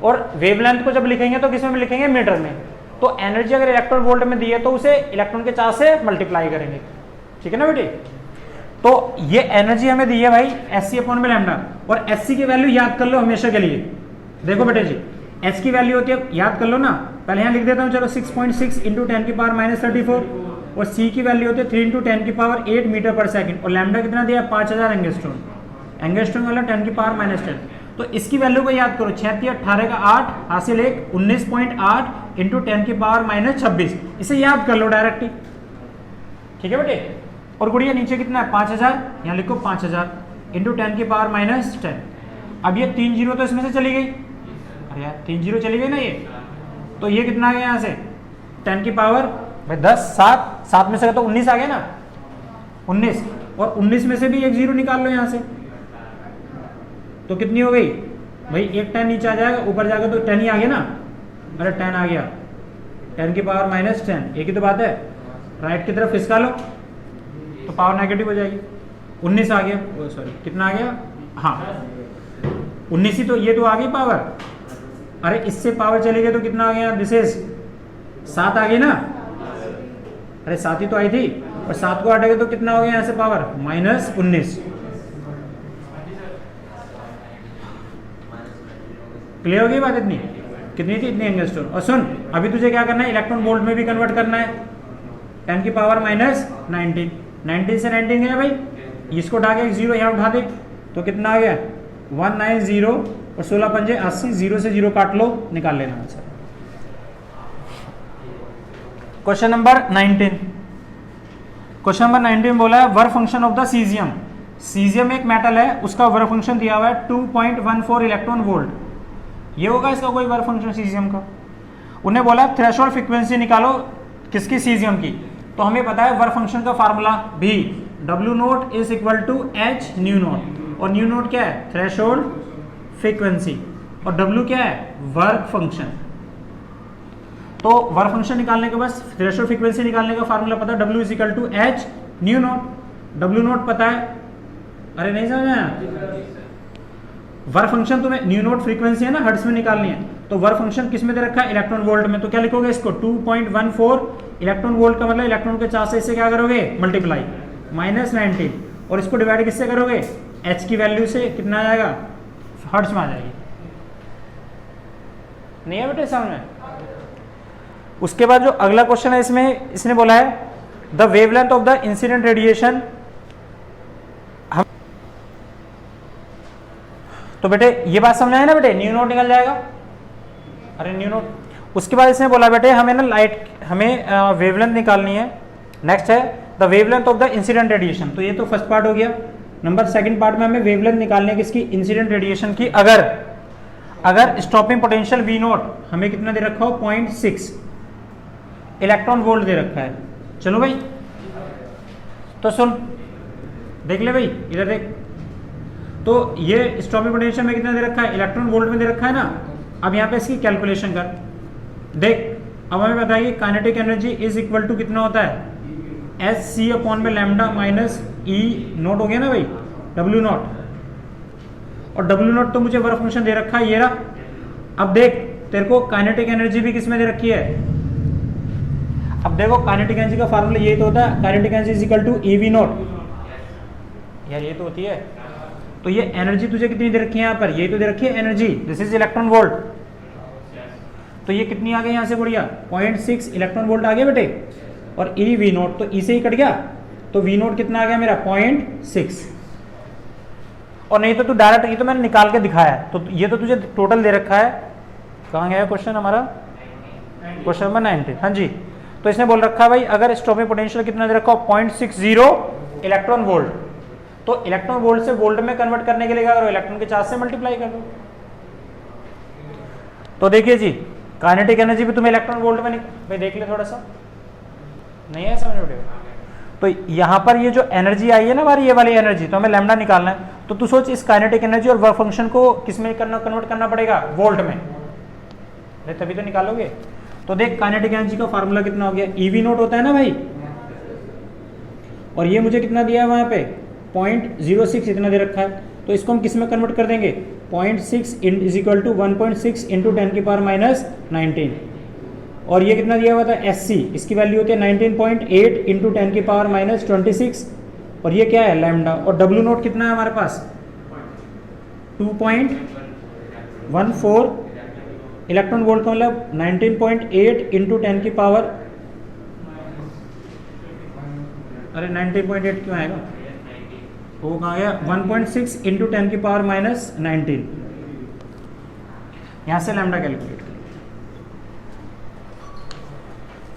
और वेवलेंथ को जब लिखेंगे तो किस में लिखेंगे? मीटर में। तो एनर्जी अगर इलेक्ट्रॉन वोल्ट में दी है तो उसे इलेक्ट्रॉन के चार्ज से मल्टीप्लाई करेंगे। ठीक है ना बेटी? तो ये एनर्जी हमें दी है भाई एस सी अपॉन में लैम्डा, और एस सी की वैल्यू याद कर लो हमेशा के लिए। देखो बेटे जी, एच की वैल्यू होती है, याद कर लो ना, पहले यहाँ लिख देता हूँ चलो 6.6 इंटू 10 की पावर माइनस 34, और सी की वैल्यू होती है 3 इंटू 10 की पावर 8 मीटर पर सेकंड, और लैम्डा कितना दिया 5000 एंगस्ट्रॉन, एंगस्ट्रॉन वाला 10 की पावर माइनस 10। तो इसकी वैल्यू को याद करो, 6 18 का 8 हासिल 1 19.8 इंटू 10 की पावर माइनस 26, इसे याद कर लो डायरेक्ट ही, ठीक है बेटे। और गुड़िया नीचे कितना है 5000, यहाँ लिखो 5000 इंटू 10 की पावर माइनस 10। अब ये 3 जीरो तो इसमें से चली गई, अरे यार 3 जीरो चली गई ना ये, तो ये कितना आ गया यहाँ से 10 की पावर भाई 10 7 में से तो 19 आ गया ना, 19, और 19 में से भी एक जीरो निकाल लो यहाँ से, तो कितनी हो गई भाई, एक 10 नीचे आ जाएगा, ऊपर जाएगा तो 10 ही आ गया ना, अरे 10 आ गया, 10 की पावर माइनस 10, एक ही तो बात है, राइट की तरफ खिसका लो तो पावर नेगेटिव हो जाएगी। 19 आ गया, सॉरी कितना आ गया, हाँ 19 ही तो, ये तो आ गई पावर, अरे इससे पावर चली गई तो कितना आ गया, दिस इज 7 आ गई ना, अरे 7 ही तो आई थी, और 7 को हटेगा तो कितना हो गया यहाँ से पावर माइनस 19। क्लियर हो गई बात, इतनी कितनी थी, इतनी एंगस्ट्रॉन। और सुन अभी तुझे क्या करना है, इलेक्ट्रॉन वोल्ट में भी कन्वर्ट करना है, 10 की पावर माइनस 19, 19 से 19 गया भाई, इसको उठा के एक जीरो यहाँ उठा दे तो कितना आ गया 190, और 16 पंजे 80, जीरो से जीरो काट लो, निकाल लेना answer. Question number 19, question number 19 बोला है work function of the caesium. Caesium एक मेटल है, उसका वर्क फंक्शन दिया हुआ है 2.14 इलेक्ट्रॉन वोल्ट, ये होगा इसका कोई वर्क फंक्शन सीजियम का। उन्हें बोला थ्रेशोल्ड फ्रीक्वेंसी निकालो किसकी, सीजियम की। तो हमें पता है वर्क फंक्शन का फार्मूला भी W naught is equal to H nu naught, और न्यू नोट क्या है थ्रेशोल्ड फ्रीक्वेंसी, और W क्या है वर्क फंक्शन। तो वर्क फंक्शन निकालने के बाद थ्रेशोल्ड फ्रीक्वेंसी निकालने का फार्मूला पता है, W is equal to H nu naught. W naught पता है, अरे नहीं समझ आया, वर्क फंक्शन तुम्हें न्यू नोट फ्रीक्वेंसी है ना हर्ट्ज में निकालनी है, तो वर्क फंक्शन किस में दे रखा है इलेक्ट्रॉन वोल्ट में, तो क्या लिखोगे इसको 2.14 इलेक्ट्रॉन वोल्ट का मतलब इलेक्ट्रॉन के चार्ज से इससे क्या करोगे मल्टीप्लाई माइनस 19, और इसको डिवाइड किससे करोगे H की वैल्यू से, कितना आ जाएगा हर्ट्ज में आ जाएगी। नहीं है बेटे समझ में। उसके बाद जो अगला क्वेश्चन है इसमें इसने बोला है the wavelength of the incident radiation. तो बेटे ये बात समझ आए ना बेटे, न्यू नोट निकल जाएगा, अरे न्यू नोट। उसके बाद इसने बोला बेटे हमें ना लाइट, हमें वेवलेंथ निकालनी है। नेक्स्ट है the wavelength of the incident radiation, तो ये तो फर्स्ट पार्ट हो गया। नंबर सेकंड पार्ट में हमें वेवलेंथ निकालनी है किसकी, इंसिडेंट रेडिएशन की। अगर स्टॉपिंग पोटेंशियल वी नोट हमें कितना दे रखा हो 0.6 इलेक्ट्रॉन वोल्ट दे रखा है। चलो भाई तो सुन देख ले भाई, इधर देख, तो ये स्टॉपिंग पोटेंशियल में कितना दे रखा है इलेक्ट्रॉन वोल्ट में दे रखा है ना। अब यहाँ पे इसकी कैलकुलेशन कर देख, अब हमें बताइए kinetic energy is equal to कितना होता है एच सी अपॉन में लैम्डा माइनस ई नोट हो गया ना भाई डब्ल्यू नोट, और डब्ल्यू नोट तो मुझे वर्क फंक्शन दे रखा है ये रहा। अब देख तेरे को काइनेटिक एनर्जी भी किसमें दे रखी है, अब देखो काइनेटिक एनर्जी का फार्मूला यही तो होता है, kinetic energy is equal to E V naught, यार ये तो होती है। तो ये एनर्जी तुझे कितनी दे रखी है यहाँ पर, ये तो दे रखी है energy, this is electron volt. तो ये कितनी आ गई यहाँ से बढ़िया 0.6 इलेक्ट्रॉन वोल्ट आ गया बेटे, और ई वी नोट तो ई से ही कट गया, तो वी नोट कितना आ गया मेरा 0.6। और नहीं तो तू डायरेक्ट, ये तो मैंने निकाल के दिखाया है, तो ये तो तुझे टोटल दे रखा है। कहाँ गया क्वेश्चन हमारा, क्वेश्चन नंबर 19, हाँ जी। तो इसने बोल रखा है भाई अगर स्टॉपिंग पोटेंशियल कितना दे रखा हो 0.60 इलेक्ट्रॉन वोल्ट, तो इलेक्ट्रॉन वोल्ट से वोल्ट में कन्वर्ट करने के लिए क्या करो इलेक्ट्रॉन के चार्ज से मल्टीप्लाई कर दो। तो देखिए जी काइनेटिक एनर्जी भी तुम्हें इलेक्ट्रॉन वोल्ट में भाई देख ले थोड़ा सा, नहीं है समझ में। तो यहाँ पर ये जो एनर्जी आई है ना हमारी, ये वाली एनर्जी, तो हमें लैम्डा निकालना है। तो तू सोच इस काइनेटिक एनर्जी और वर्क फंक्शन को किस में कन्वर्ट करना पड़ेगा वोल्ट में, तभी तो निकालोगे। तो देख काइनेटिक एनर्जी का फार्मूला कितना हो गया, ईवी नोट होता है ना भाई, और ये मुझे कितना दिया है वहां पे 0.06 इतना दे रखा है, तो इसको हम किस में कन्वर्ट कर देंगे 0.6 इज इक्वल टू 1.6 इंटू 10 की पावर माइनस 19, और ये कितना दिया हुआ था SC, इसकी वैल्यू होती है 19.8 इंटू 10 की पावर माइनस 26, और ये क्या है लैम्डा, और डब्ल्यू नोट कितना है हमारे पास 2.14 इलेक्ट्रॉन वोल्ट का मतलब 19.8 इंटू 10 की पावर, अरे 19.8 क्यों आएगा, वो कहाँ गया, 1.6 इंटू 10 की पावर माइनस 19, यहाँ से लैम्डा कैलकुलेट कर,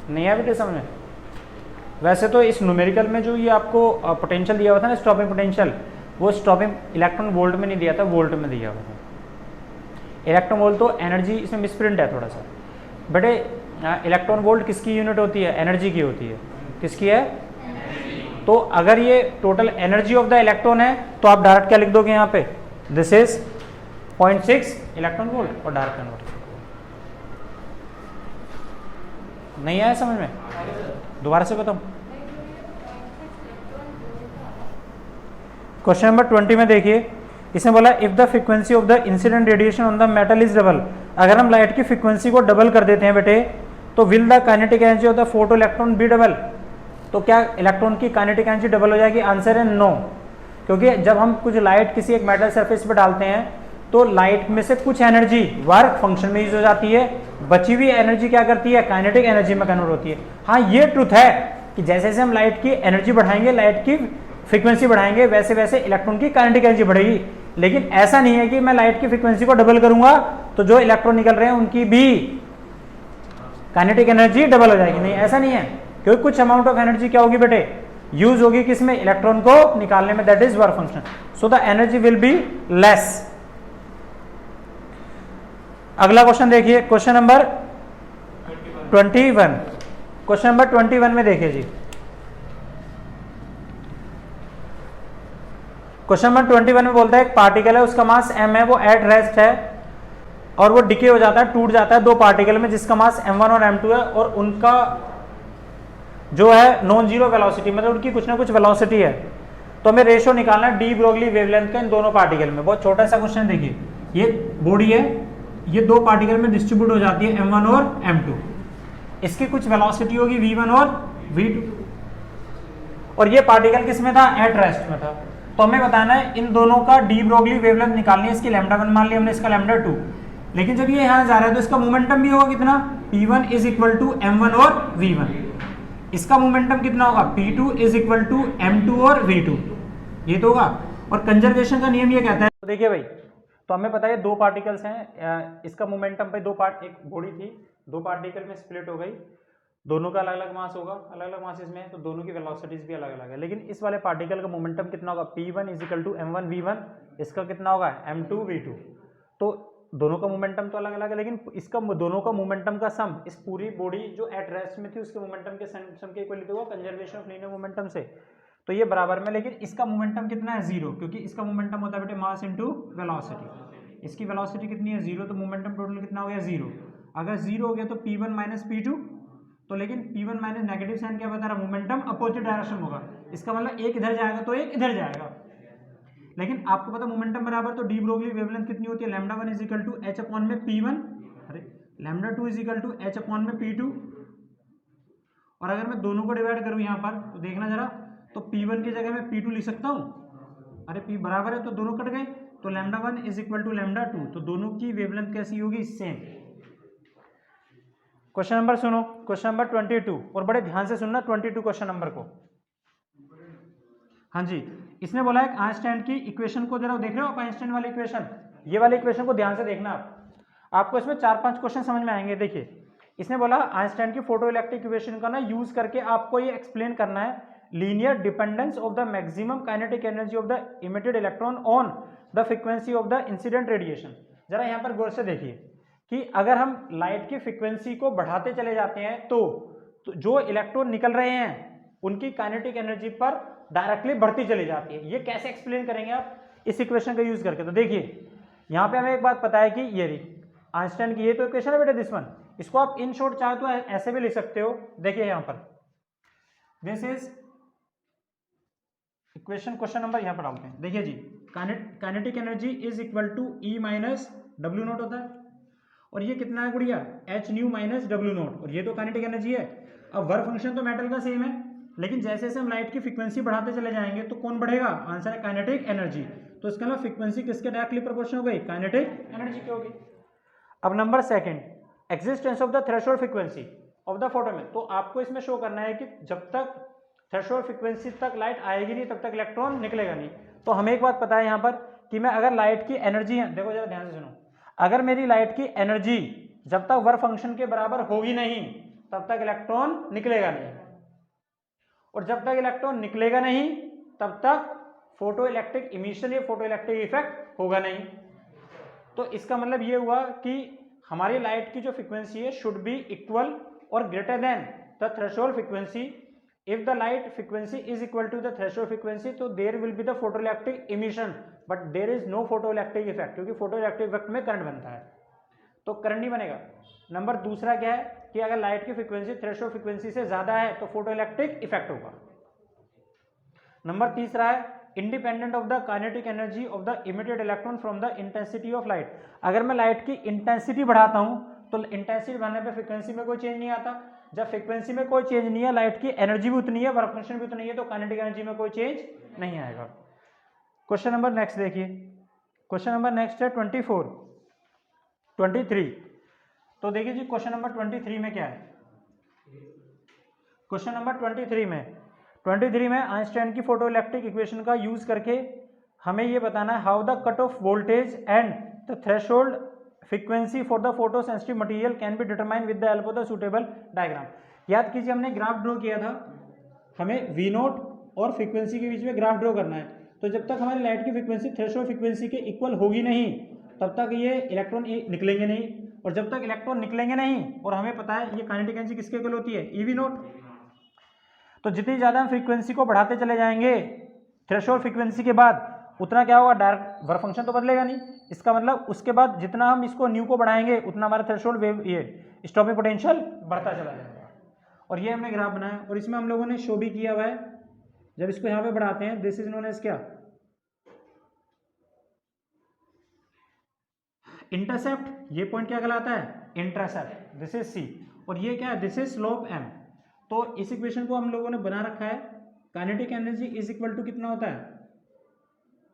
नहीं है बेटे समझ में। वैसे तो इस न्यूमेरिकल में जो ये आपको पोटेंशियल दिया हुआ था ना स्टॉपिंग पोटेंशियल, वो स्टॉपिंग इलेक्ट्रॉन वोल्ट में नहीं दिया था, वोल्ट में दिया हुआ था। इलेक्ट्रॉन वोल्ट तो एनर्जी, इसमें मिसप्रिंट है थोड़ा सा बेटे। इलेक्ट्रॉन वोल्ट किसकी यूनिट होती है, एनर्जी की होती है, किसकी है, तो अगर ये total energy of the electron है तो आप डायरेक्ट क्या लिख दोगे यहाँ पे, दिस इज 0.6 इलेक्ट्रॉन वोल्ट और डायरेक्ट कन्वर्ट। नहीं आया समझ में, दोबारा से बताऊं। क्वेश्चन नंबर 20 में देखिए, इसने बोला if the frequency of the incident radiation on the metal is double, अगर हम लाइट की फ्रीक्वेंसी को डबल कर देते हैं बेटे, तो will the kinetic energy of the photo electron be double, तो क्या इलेक्ट्रॉन की काइनेटिक एनर्जी डबल हो जाएगी, आंसर है नो। क्योंकि जब हम कुछ लाइट किसी एक मेटल सरफेस पर डालते हैं तो लाइट में से कुछ एनर्जी वर्क फंक्शन में यूज हो जाती है, बची हुई एनर्जी क्या करती है, काइनेटिक एनर्जी में कन्वर्ट होती है। हाँ ये ट्रुथ है कि जैसे जैसे हम लाइट की एनर्जी बढ़ाएंगे, लाइट की फ्रीक्वेंसी बढ़ाएंगे, वैसे वैसे इलेक्ट्रॉन की काइनेटिक एनर्जी बढ़ेगी। लेकिन ऐसा नहीं है कि मैं लाइट की फ्रीक्वेंसी को डबल करूंगा तो जो इलेक्ट्रॉन निकल रहे हैं उनकी भी काइनेटिक एनर्जी डबल हो जाएगी, नहीं ऐसा नहीं है। क्योंकि कुछ अमाउंट ऑफ एनर्जी क्या होगी बेटे, यूज होगी किसमें, इलेक्ट्रॉन को निकालने में, that is work function, so the energy will be less. अगला क्वेश्चन देखिए, क्वेश्चन नंबर 21, क्वेश्चन नंबर 21 में देखिए जी, क्वेश्चन नंबर 21 में बोलता है एक पार्टिकल है, उसका मास m है, वो एट रेस्ट है और वो डिके हो जाता है, टूट जाता है दो पार्टिकल में जिसका मास m1 और m2 है, और उनका जो है नॉन जीरो वेलोसिटी, मतलब उनकी कुछ ना कुछ वेलोसिटी है। तो हमें रेशियो निकालना है डी ब्रोगली वेवलेंथ का इन दोनों पार्टिकल में। बहुत छोटा सा क्वेश्चन देखिए, ये बॉडी है, ये दो पार्टिकल में डिस्ट्रीब्यूट हो जाती है m1 और m2, इसकी कुछ वेलोसिटी होगी v1 और v2, और ये पार्टिकल किस में था, एट रेस्ट में था। तो हमें बताना है इन दोनों का डी ब्रोगली वेवलेंथ निकालनी है, इसकी λ1 मान लिया हमने, इसका λ2, लेकिन जब ये यहाँ जा रहा है तो इसका मोमेंटम भी होगा कितना, p1 is equal to m1 और v1, इसका मोमेंटम कितना होगा, p2 is equal to m2 और v2, ये तो होगा। और कंजर्वेशन का नियम ये कहता है, तो देखिए भाई, तो हमें पता है दो पार्टिकल्स हैं, इसका मोमेंटम पे दो पार्ट, एक बॉडी थी, दो पार्टिकल में स्प्लिट हो गई, दोनों का अलग अलग मास होगा, अलग अलग मास इसमें, तो दोनों की वेलोसिटीज भी अलग अलग है। लेकिन इस वाले पार्टिकल का मोमेंटम कितना होगा, p1 is equal to m1 v1, इसका कितना होगा m2 v2, तो दोनों का मोमेंटम तो अलग अलग है, लेकिन इसका दोनों का मोमेंटम का सम इस पूरी बॉडी जो एट रेस्ट में थी उसके मोमेंटम के सम के इक्वल होगा, कंजर्वेशन ऑफ लीनियर मोमेंटम से, तो ये बराबर में। लेकिन इसका मोमेंटम कितना है, जीरो, क्योंकि इसका मोमेंटम होता है बेटे मास इनटू वेलोसिटी, इसकी वेलोसिटी कितनी है, जीरो, तो मोमेंटम टोटल कितना हो गया, जीरो। अगर जीरो हो गया तो p1 माइनस p2, तो लेकिन p1 माइनस नेगेटिव साइन क्या बता रहा है, मोमेंटम अपोजिट डायरेक्शन होगा, इसका मतलब एक इधर जाएगा तो एक इधर जाएगा। लेकिन आपको पता मोमेंटम बराबर, तो डी ब्रोगली वेवलेंथ कितनी होती है, λ1 is equal to h upon में p1, अरे λ2 is equal to h upon में p2, और अगर मैं दोनों को डिवाइड करूं यहाँ पर तो देखना जरा, तो p1 की जगह मैं p2 लिख सकता हूँ, अरे p बराबर है तो दोनों कट गए, तो λ1 इज इक्वल टू λ2, तो दोनों की वेवलेंथ कैसी होगी, सेम। क्वेश्चन नंबर सुनो, क्वेश्चन नंबर 22, और बड़े ध्यान से सुनना 22 क्वेश्चन नंबर को। हाँ जी, इसने बोला है आइंस्टाइन की इक्वेशन को जरा देख रहे हो आप, आइंस्टाइन वाली इक्वेशन, ये वाली इक्वेशन को ध्यान से देखना आपको इसमें 4-5 क्वेश्चन समझ में आएंगे। देखिए, इसने बोला आइंस्टाइन की फोटो इलेक्ट्रिक इक्वेशन का ना यूज करके आपको ये एक्सप्लेन करना है linear dependence of the maximum kinetic energy of the emitted electron on the frequency of the incident radiation. जरा यहाँ पर गौर से देखिए कि अगर हम लाइट की फ्रीक्वेंसी को बढ़ाते चले जाते हैं तो जो इलेक्ट्रॉन निकल रहे हैं उनकी काइनेटिक एनर्जी पर डायरेक्टली बढ़ती चली जाती है। ये कैसे एक्सप्लेन करेंगे आप, इस इक्वेशन का यूज करके। तो देखिए यहाँ पे हमें एक बात पता है कि ये आइंस्टाइन की ये तो इक्वेशन है बेटे, दिस वन, इसको आप इन शॉर्ट चाहे तो ऐसे भी लिख सकते हो। देखिए यहाँ पर this is equation, question number यहाँ पर डालते हैं। देखिए जी, kinetic energy is equal to E minus W naught होता है, और ये कितना है गुड़िया, h nu minus W naught, और ये तो काइनेटिक एनर्जी है। अब वर्क फंक्शन तो मेटल का सेम है, लेकिन जैसे जैसे हम लाइट की फ्रीक्वेंसी बढ़ाते चले जाएंगे तो कौन बढ़ेगा, आंसर है काइनेटिक एनर्जी। तो इसका मतलब फ्रीक्वेंसी किसके डायरेक्टली प्रोपोर्शनल हो गई, काइनेटिक एनर्जी की होगी। अब number second, existence of the threshold frequency of the photon. तो आपको इसमें शो करना है कि जब तक थ्रेशोल्ड फ्रीक्वेंसी तक लाइट आएगी नहीं तब तक इलेक्ट्रॉन निकलेगा नहीं। तो हमें एक बात पता है यहाँ पर कि मैं अगर लाइट की एनर्जी है, देखो जरा ध्यान से सुनो, अगर मेरी लाइट की एनर्जी जब तक वर्क फंक्शन के बराबर होगी नहीं तब तक इलेक्ट्रॉन निकलेगा नहीं, और जब तक इलेक्ट्रॉन निकलेगा नहीं तब तक फोटो इलेक्ट्रिक इमिशन या फोटो इलेक्ट्रिक इफेक्ट होगा नहीं। तो इसका मतलब ये हुआ कि हमारी लाइट की जो फ्रीक्वेंसी है शुड बी इक्वल और greater than the threshold frequency. If the light frequency is equal to the threshold frequency तो there will be the photo electric emission but there is no photo electric effect, क्योंकि फोटो इलेक्ट्रिक इफेक्ट में करंट बनता है तो करंट नहीं बनेगा। नंबर दूसरा क्या है कि अगर लाइट की फ्रीक्वेंसी थ्रेशोल्ड फ्रीक्वेंसी से ज्यादा है तो फोटो इलेक्ट्रिक इफेक्ट होगा। नंबर तीसरा है independent of the kinetic energy of the emitted electron from the intensity of light. अगर मैं लाइट की इंटेंसिटी बढ़ाता हूं तो इंटेंसिटी बढ़ाने पे फ्रीक्वेंसी में कोई चेंज नहीं आता। जब फ्रीक्वेंसी में कोई चेंज नहीं है, लाइट की एनर्जी भी उतनी है, वर्क फंक्शन भी उतनी है, तो काइनेटिक एनर्जी में कोई चेंज नहीं आएगा। क्वेश्चन नंबर नेक्स्ट देखिए, क्वेश्चन नंबर नेक्स्ट है 23। तो देखिए जी क्वेश्चन नंबर 23 में क्या है। क्वेश्चन नंबर 23 में आइंस्टाइन की फोटो इलेक्ट्रिक इक्वेशन का यूज करके हमें यह बताना है how the cut off voltage and the threshold frequency for the photo sensitive material can be determine with the help of the suitable diagram. याद कीजिए हमने ग्राफ ड्रॉ किया था, हमें V नोट और फ्रीक्वेंसी के बीच में ग्राफ ड्रॉ करना है। तो जब तक हमारी लाइट की फ्रीक्वेंसी थ्रेशोल्ड फ्रीक्वेंसी के इक्वल होगी नहीं तब तक ये इलेक्ट्रॉन निकलेंगे नहीं, और जब तक इलेक्ट्रॉन निकलेंगे नहीं, और हमें पता है ये काइनेटिक एनर्जी किसके इक्वल होती है, EV नोट। तो जितनी ज़्यादा हम फ्रीक्वेंसी को बढ़ाते चले जाएंगे थ्रेशोल्ड फ्रीक्वेंसी के बाद उतना क्या होगा, डायरेक्ट वर्क फंक्शन तो बदलेगा नहीं। इसका मतलब उसके बाद जितना हम इसको न्यू को बढ़ाएंगे उतना हमारा थ्रेशोल्ड वेव ये स्टॉपिंग पोटेंशियल बढ़ता चला जाएगा। और ये हमने ग्राफ बनाया और इसमें हम लोगों ने शो भी किया हुआ है। जब इसको यहाँ पे बढ़ाते हैं दिस इज नोन एज क्या, इंटरसेप्ट। ये पॉइंट क्या कहलाता है, इंटरसेप्ट। दिस इज C और ये क्या है, दिस इज स्लोप M। तो इस इक्वेशन को हम लोगों ने बना रखा है, kinetic energy is equal to कितना होता है,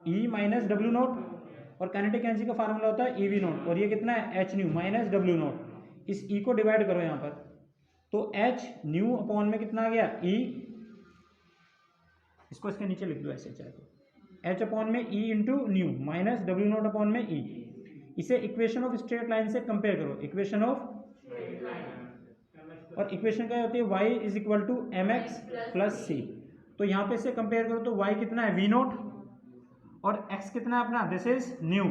E माइनस W नोट, और काइनेटिक एनर्जी का फार्मूला होता है EV नोट, और ये कितना है H nu minus W naught. इस E को डिवाइड करो यहाँ पर, तो H न्यू अपॉन में कितना आ गया E, इसको इसके नीचे लिख दो ऐसे चाहे तो, H अपॉन में E into nu minus W naught upon में E। इसे इक्वेशन ऑफ स्ट्रेट लाइन से कंपेयर करो, इक्वेशन ऑफ, और इक्वेशन क्या होती है, y is equal to mx plus c। तो यहाँ पे इसे कंपेयर करो तो y कितना है V नोट और x कितना है अपना, दिस इज न्यू।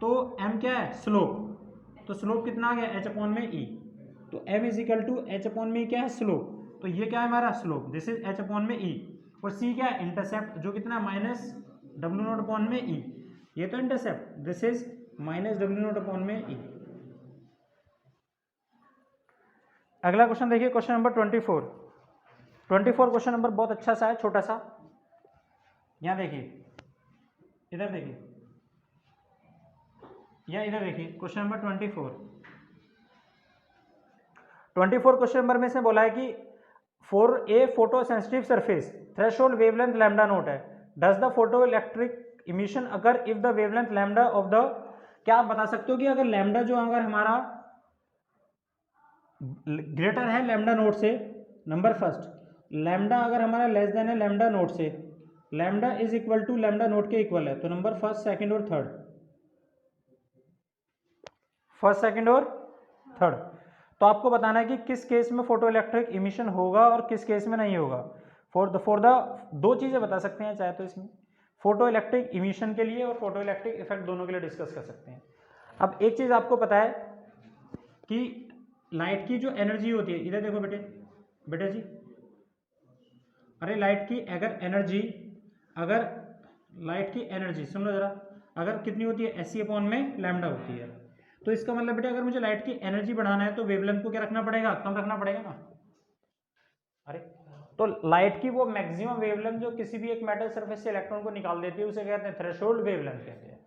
तो m क्या है, स्लोप। तो स्लोप कितना आ गया, h अपॉन में e। तो m is equal to h upon में क्या है, स्लोप। तो ये क्या है हमारा slope, this is h upon में e। और c क्या है, इंटरसेप्ट, जो कितना माइनस w नोट अपॉन में e। ये तो intercept, this is minus w naught upon में e। अगला क्वेश्चन देखिए, क्वेश्चन नंबर 24 क्वेश्चन नंबर बहुत अच्छा सा है, छोटा सा। यहाँ देखिए, इधर देखिए, या इधर देखिए, क्वेश्चन नंबर 24 क्वेश्चन नंबर में से बोला है कि for a photo sensitive surface threshold wavelength lambda naught है, does the photo electric emission अगर if the wavelength lambda of the, क्या आप बता सकते हो कि अगर लैम्डा जो अगर हमारा ग्रेटर है लैम्डा नोट से, नंबर फर्स्ट, लैम्डा अगर हमारा लेस देन है लैम्डा नोट से, lambda is equal to lambda naught के इक्वल है, तो नंबर फर्स्ट, सेकंड और थर्ड, फर्स्ट, सेकंड और थर्ड। तो आपको बताना है कि किस केस में फोटो इलेक्ट्रिक इमिशन होगा और किस केस में नहीं होगा। फॉर द दो चीजें बता सकते हैं चाहे तो इसमें, फोटो इलेक्ट्रिक इमिशन के लिए और फोटो इलेक्ट्रिक इफेक्ट दोनों के लिए डिस्कस कर सकते हैं। अब एक चीज आपको पता है कि लाइट की जो एनर्जी होती है, इधर देखो बेटे जी, अरे लाइट की अगर लाइट की एनर्जी सुन लो जरा, अगर कितनी होती है, SC अपॉन में लैम्डा होती है। तो इसका मतलब बेटे अगर मुझे लाइट की एनर्जी बढ़ाना है तो वेवलेंथ को क्या रखना पड़ेगा, कम रखना पड़ेगा ना। अरे तो लाइट की वो मैक्सिमम वेवलेंथ जो किसी भी एक मेटल सरफेस से इलेक्ट्रॉन को निकाल देती है उसे कहते हैं थ्रेशोल्ड वेवलेंथ कहते हैं।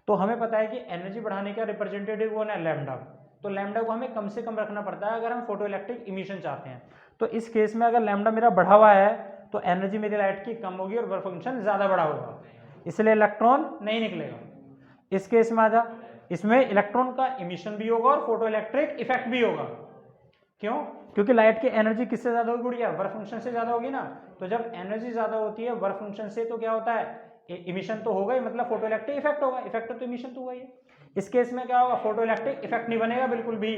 तो हमें पता है कि एनर्जी बढ़ाने का रिप्रेजेंटेटिव कौन है, लैम्डा। तो लैम्डा को हमें कम से कम रखना पड़ता है अगर हम फोटो इलेक्ट्रिक इमिशन चाहते हैं। तो इस केस में अगर लैम्डा मेरा बढ़ा हुआ है तो एनर्जी मेरी लाइट की कम होगी और वर्क फंक्शन ज्यादा बड़ा होगा, इसलिए इलेक्ट्रॉन नहीं निकलेगा। इस केस में आजा, इसमें इलेक्ट्रॉन का इमिशन भी होगा और फोटो इलेक्ट्रिक इफेक्ट भी होगा। क्यों? क्योंकि लाइट की एनर्जी किससे ज्यादा होगी गुड़िया? वर्क फंक्शन से ज्यादा होगी ना। तो जब एनर्जी ज्यादा होती है वर्क फंक्शन से तो क्या होता है? इमिशन तो होगा ही, मतलब फोटो इलेक्ट्रिक इफेक्ट होगा। इफेक्ट तो इमिशन तो हुआ ही है। इस केस में क्या होगा? फोटो इलेक्ट्रिक इफेक्ट नहीं बनेगा बिल्कुल भी।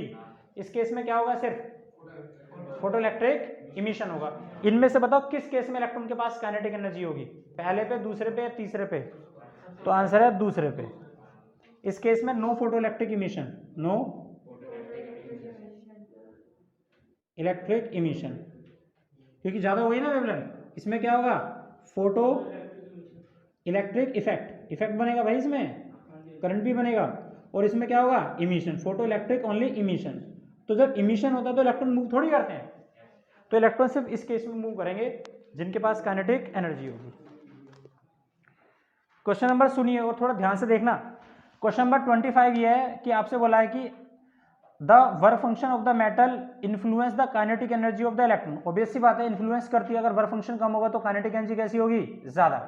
इस केस में क्या होगा? सिर्फ फोटो इलेक्ट्रिक इमिशन होगा। इनमें से बताओ किस केस में इलेक्ट्रॉन के पास काइनेटिक एनर्जी होगी? पहले पे, दूसरे पे या तीसरे पे? तो आंसर है दूसरे पे। इस केस में no photo electric emission, no electric emission, क्योंकि ज्यादा होगी ना वेवलेंथ। इसमें क्या होगा? फोटो इलेक्ट्रिक इफेक्ट, इफेक्ट बनेगा भाई, इसमें करंट भी बनेगा। और इसमें क्या होगा? Emission, photo electric only emission. तो जब इमिशन होता है तो इलेक्ट्रॉन मूव थोड़ी करते हैं, तो इलेक्ट्रॉन सिर्फ इस केस में मूव करेंगे जिनके पास काइनेटिक एनर्जी होगी। क्वेश्चन नंबर सुनिए और थोड़ा ध्यान से देखना। क्वेश्चन नंबर 25 ये है कि आपसे बोला है कि the work function of the metal influence the kinetic energy of the electron. Obvious सी बात है, इन्फ्लुएंस करती है। अगर वर्क फंक्शन कम होगा तो काइनेटिक एनर्जी कैसी होगी? ज्यादा।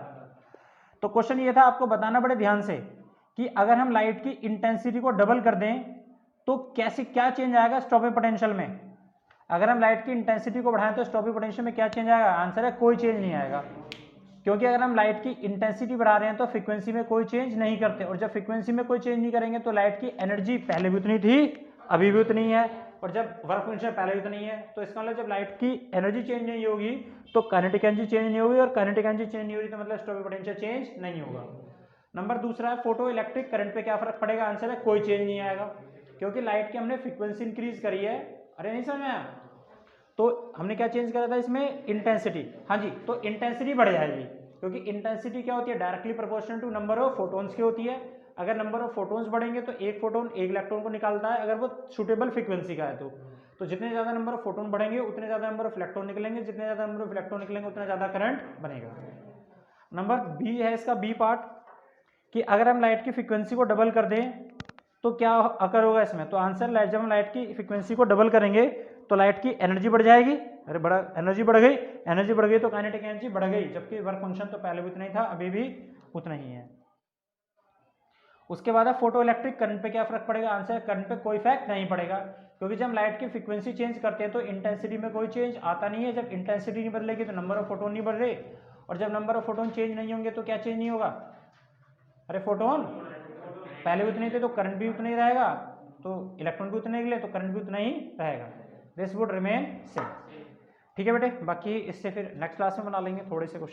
तो क्वेश्चन ये था, आपको बताना बड़े ध्यान से, कि अगर हम लाइट की इंटेंसिटी को डबल कर दें तो कैसे क्या चेंज आएगा स्टॉपिंग पोटेंशियल में? अगर हम लाइट की इंटेंसिटी को बढ़ाएं तो स्टॉपिंग पोटेंशियल में क्या चेंज आएगा? आंसर है कोई चेंज नहीं आएगा, क्योंकि अगर हम लाइट की इंटेंसिटी बढ़ा रहे हैं तो फ्रीक्वेंसी में कोई चेंज नहीं करते, और जब फ्रीक्वेंसी में कोई चेंज नहीं करेंगे तो लाइट की एनर्जी पहले भी उतनी थी, अभी भी उतनी है, और जब वर्क फंक्शन पहले भी उतनी है। तो इसका मतलब जब लाइट की एनर्जी चेंज नहीं होगी तो काइनेटिक एनर्जी चेंज नहीं होगी, और काइनेटिक एनर्जी चेंज नहीं होगी तो मतलब स्टॉपिंग पोटेंशियल चेंज नहीं होगा। नंबर दूसरा है, फोटो इलेक्ट्रिक करंट पे क्या फर्क पड़ेगा? आंसर है कोई चेंज नहीं आएगा, क्योंकि लाइट की हमने फ्रीक्वेंसी इंक्रीज करी है। अरे नहीं समझ में आया? तो हमने क्या चेंज करा था इसमें? इंटेंसिटी। हाँ जी, तो इंटेंसिटी बढ़ जाएगी, क्योंकि इंटेंसिटी क्या होती है? Directly proportional to number of photons की होती है। अगर नंबर ऑफ फोटोन्स बढ़ेंगे तो एक फोटोन एक इलेक्ट्रॉन को निकालता है, अगर वो सुटेबल फ्रीक्वेंसी का है तो जितने ज्यादा नंबर ऑफ फोटोन बढ़ेंगे उतने ज्यादा नंबर ऑफ इलेक्ट्रॉन निकलेंगे, जितने ज्यादा नंबर ऑफ इलेक्ट्रॉन निकलेंगे उतना ज्यादा करंट बनेगा। नंबर बी है इसका, बी पार्ट, कि अगर हम लाइट की फ्रीक्वेंसी को डबल कर दें तो क्या अकर होगा इसमें? तो आंसर, लाइट जब हम लाइट की फ्रीक्वेंसी को डबल करेंगे तो लाइट की एनर्जी बढ़ जाएगी। अरे बड़ा एनर्जी बढ़ गई, एनर्जी बढ़ गई तो काइनेटिक एनर्जी बढ़ गई, जबकि वर्क फंक्शन तो पहले भी उतना ही था, अभी भी उतना ही है। उसके बाद है फोटो इलेक्ट्रिक करंट पे क्या फर्क पड़ेगा? आंसर, करंट पे कोई इफेक्ट नहीं पड़ेगा, क्योंकि जब हम लाइट की फ्रीक्वेंसी चेंज करते हैं तो इंटेंसिटी में कोई चेंज आता नहीं है। जब इंटेंसिटी नहीं बदलेगी तो नंबर ऑफ फोटोन नहीं बढ़ रहे, और जब नंबर ऑफ फोटोन चेंज नहीं होंगे तो क्या चेंज नहीं होगा? अरे फोटोन पहले भी उतने थे तो करंट भी उतना ही रहेगा, तो इलेक्ट्रॉन भी उतने निकले तो करंट भी उतना ही रहेगा। This would remain same. ठीक है बेटे, बाकी इससे फिर नेक्स्ट क्लास में बना लेंगे थोड़े से क्वेश्चन।